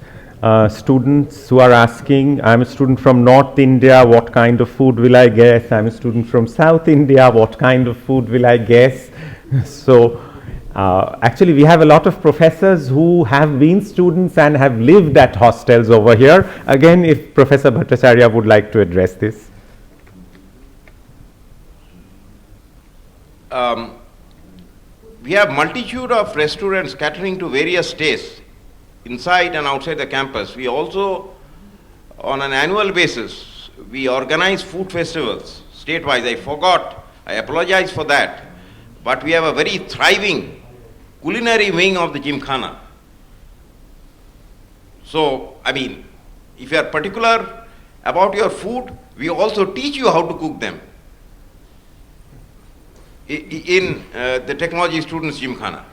Students who are asking, I'm a student from North India, what kind of food will I guess? I'm a student from South India, what kind of food will I guess? So actually we have a lot of professors who have been students and have lived at hostels over here. Again, if Professor Bhattacharya would like to address this. We have multitude of restaurants catering to various tastes inside and outside the campus. We also, on an annual basis, we organize food festivals state-wise. I apologize for that. But we have a very thriving culinary wing of the Gymkhana. So, I mean, if you are particular about your food, we also teach you how to cook them in the technology students Gymkhana.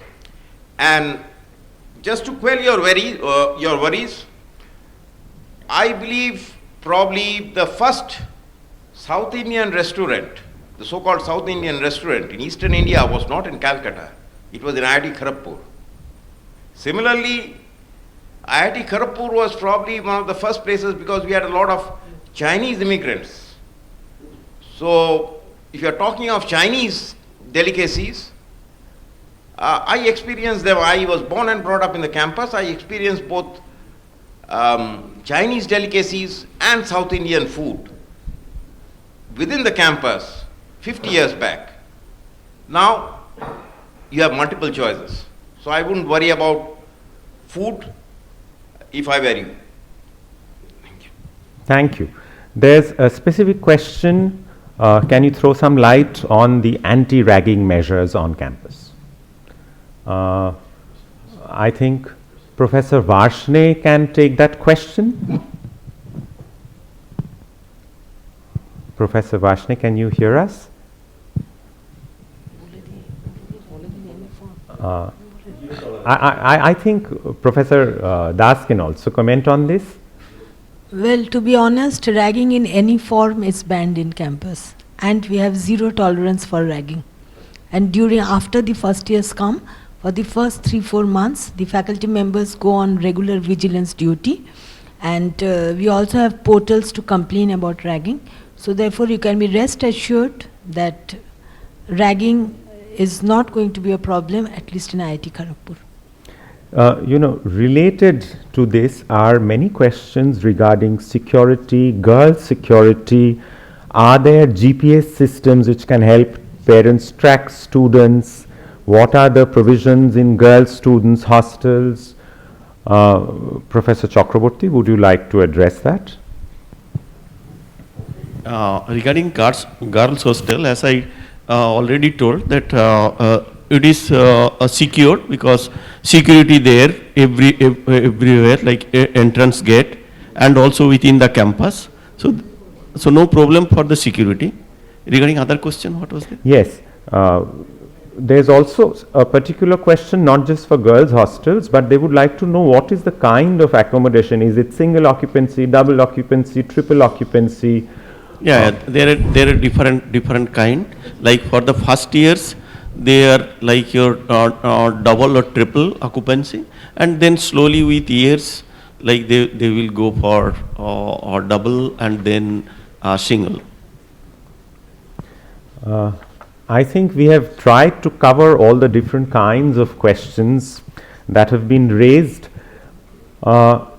And just to quell your worries, I believe probably the first South Indian restaurant, the so-called South Indian restaurant in Eastern India was not in Calcutta, it was in Iit Kharagpur. Similarly, Iit Kharagpur was probably one of the first places because we had a lot of Chinese immigrants. So if you are talking of Chinese delicacies, I experienced them. I was born and brought up in the campus. I experienced both Chinese delicacies and South Indian food within the campus 50 years back. Now you have multiple choices. So I wouldn't worry about food if I were you. Thank you. There's a specific question. Can you throw some light on the anti-ragging measures on campus? I think Professor Varshney can take that question. Professor Varshney, can you hear us? I think Professor Das can also comment on this. Well, to be honest, ragging in any form is banned in campus, and we have zero tolerance for ragging. And after the first years come, for the first 3-4 months, the faculty members go on regular vigilance duty, and we also have portals to complain about ragging. So therefore, you can be rest assured that ragging is not going to be a problem, at least in Iit Kharagpur. Related to this are many questions regarding security, girls' security. Are there GPS systems which can help parents track students? What are the provisions in girls' students' hostels? Professor Chakraborty, would you like to address that? Regarding girls' hostel, as I already told, that it is secured because security there everywhere, like entrance gate and also within the campus. So no problem for the security. Regarding other question, what was it? Yes. There's also a particular question not just for girls' hostels, but they would like to know what is the kind of accommodation. Is it single occupancy, double occupancy, triple occupancy? Yeah, there are different kind. Like for the first years, they are like your double or triple occupancy, and then slowly with years, like they will go for or double and then single. I think we have tried to cover all the different kinds of questions that have been raised. We are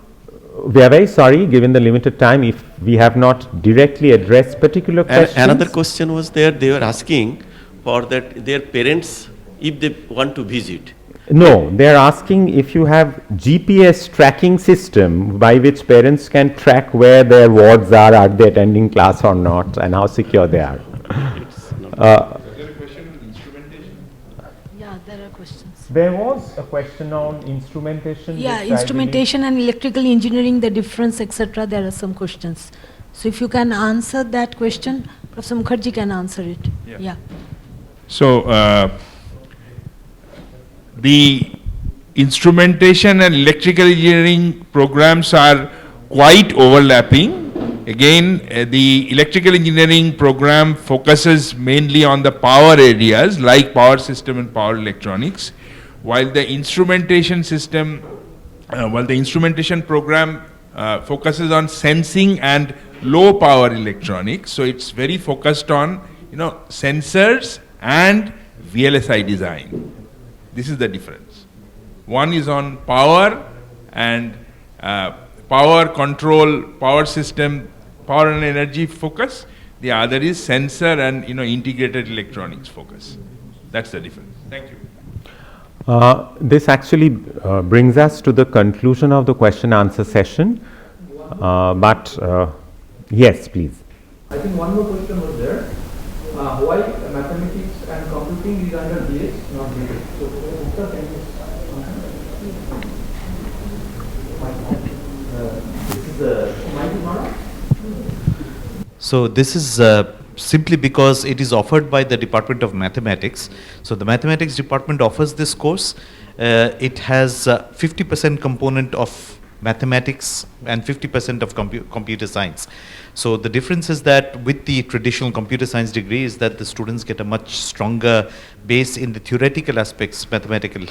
very sorry, given the limited time, if we have not directly addressed particular questions. Another question was there, they were asking for that their parents, if they want to visit. No, they are asking if you have GPS tracking system by which parents can track where their wards are they attending class or not, and how secure they are. Yeah, there are questions. There was a question on instrumentation. Yeah, instrumentation and electrical engineering, the difference, etc. There are some questions. So if you can answer that question, Professor Mukherjee can answer it. Yeah. So the instrumentation and electrical engineering programs are quite overlapping. Again, the electrical engineering program focuses mainly on the power areas like power system and power electronics, while the instrumentation system, the instrumentation program focuses on sensing and low power electronics. So it's very focused on sensors and VLSI design. This is the difference. One is on power and power control, power system, power and energy focus. The other is sensor and integrated electronics focus. That's the difference. Thank you. This actually brings us to the conclusion of the question answer session. Yes, please. I think one more question was there. Why mathematics and computing is under BS, not BS? So, Professor, can you So this is simply because it is offered by the Department of Mathematics. So the Mathematics Department offers this course. It has 50% component of mathematics and 50% of computer science. So the difference is that with the traditional computer science degree is that the students get a much stronger base in the theoretical aspects, mathematical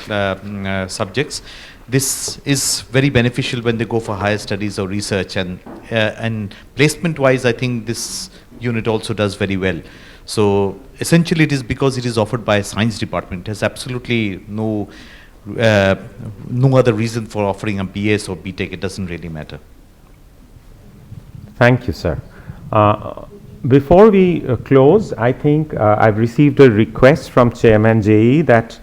subjects. This is very beneficial when they go for higher studies or research, and placement wise I think this unit also does very well. So essentially it is because it is offered by a science department. It has absolutely no other reason for offering a BS or BTech. It doesn't really matter. Thank you, sir. Before we close, I think I've received a request from Chairman JE that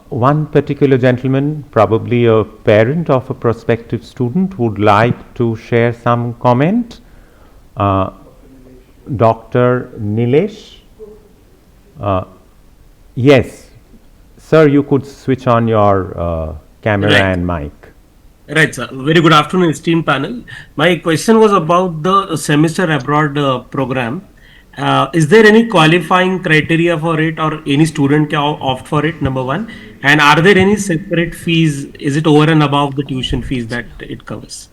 one particular gentleman, probably a parent of a prospective student, would like to share some comment. Dr. Nilesh. Yes, sir, you could switch on your camera and mic. Right, sir. Very good afternoon, esteemed panel. My question was about the semester abroad program. Is there any qualifying criteria for it, or any student can opt for it, number one? And are there any separate fees? Is it over and above the tuition fees that it covers?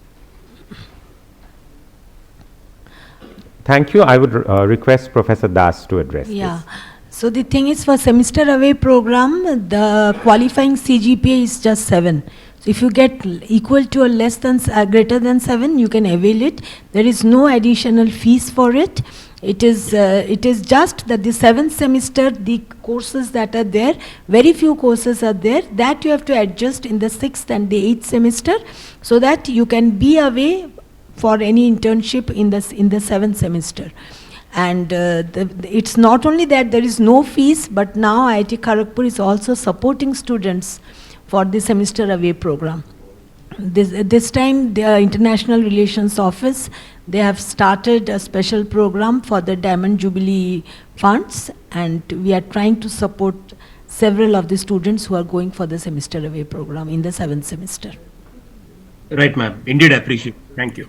Thank you. I would request Professor Das to address this. So the thing is, for semester away program, the qualifying CGPA is just 7. So if you get equal to or less than greater than 7, you can avail it. There is no additional fees for it. It is just that the 7th semester, the courses that are there, very few courses are there, that you have to adjust in the 6th and the 8th semester, so that you can be away for any internship in the 7th semester. And it's not only that there is no fees, but now Iit Kharagpur is also supporting students for the semester away program. This time the International Relations Office, they have started a special program for the Diamond Jubilee funds, and we are trying to support several of the students who are going for the semester away program in the 7th semester. Right, ma'am. Indeed, appreciate. Thank you.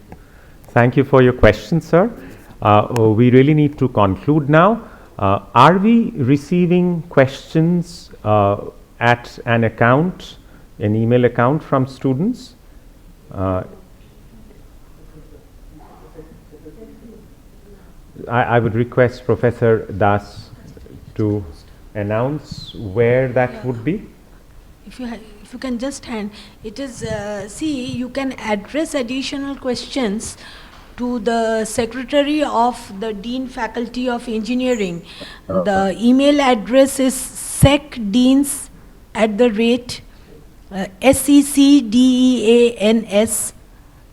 Thank you for your question, sir. We really need to conclude now. Are we receiving questions at an account, an email account from students? I would request Professor Das to announce where that would be. If you can just hand, it is, see, you can address additional questions to the Secretary of the Dean Faculty of Engineering. The email address is secdeans SECDEANS,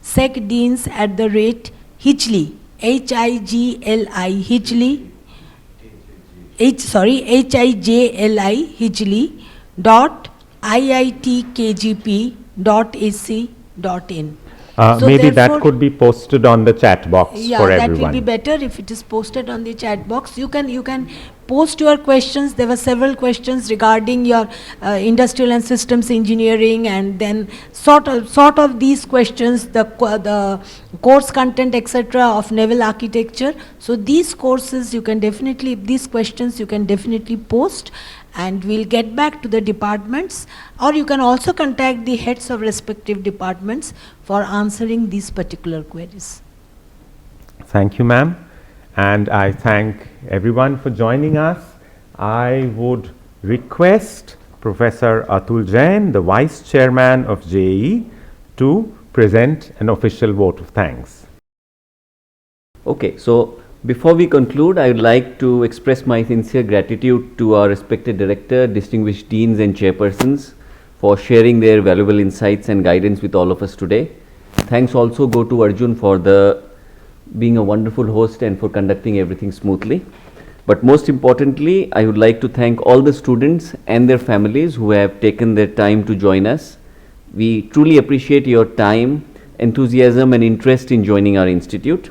secdeans Hijli, HIGLI, Hijli, HIJLI, Hijli, .iitkgp.ac.in. So maybe that could be posted on the chat box for everyone. Yeah, that will be better if it is posted on the chat box. You can post your questions. There were several questions regarding your industrial and systems engineering, and then sort of these questions, the course content, etc., of naval architecture. So these courses you can definitely, these questions you can definitely post, and we'll get back to the departments, or you can also contact the heads of respective departments for answering these particular queries. Thank you, ma'am. And I thank everyone for joining us. I would request Professor Atul Jain, the Vice Chairman of JEE, to present an official vote of thanks. Okay, so before we conclude, I would like to express my sincere gratitude to our respected director, distinguished deans and chairpersons for sharing their valuable insights and guidance with all of us today. Thanks also go to Arjun for being a wonderful host and for conducting everything smoothly. But most importantly, I would like to thank all the students and their families who have taken their time to join us. We truly appreciate your time, enthusiasm and interest in joining our institute.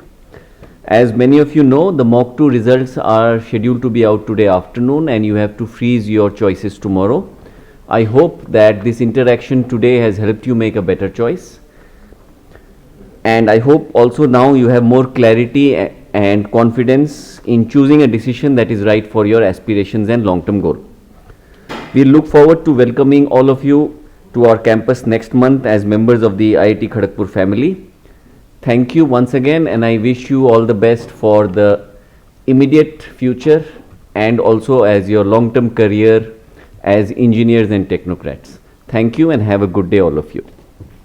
As many of you know, the mock 2 results are scheduled to be out today afternoon, and you have to freeze your choices tomorrow. I hope that this interaction today has helped you make a better choice. And I hope also now you have more clarity and confidence in choosing a decision that is right for your aspirations and long-term goal. We look forward to welcoming all of you to our campus next month as members of the Iit Kharagpur family. Thank you once again, and I wish you all the best for the immediate future and also as your long-term career as engineers and technocrats. Thank you and have a good day, all of you.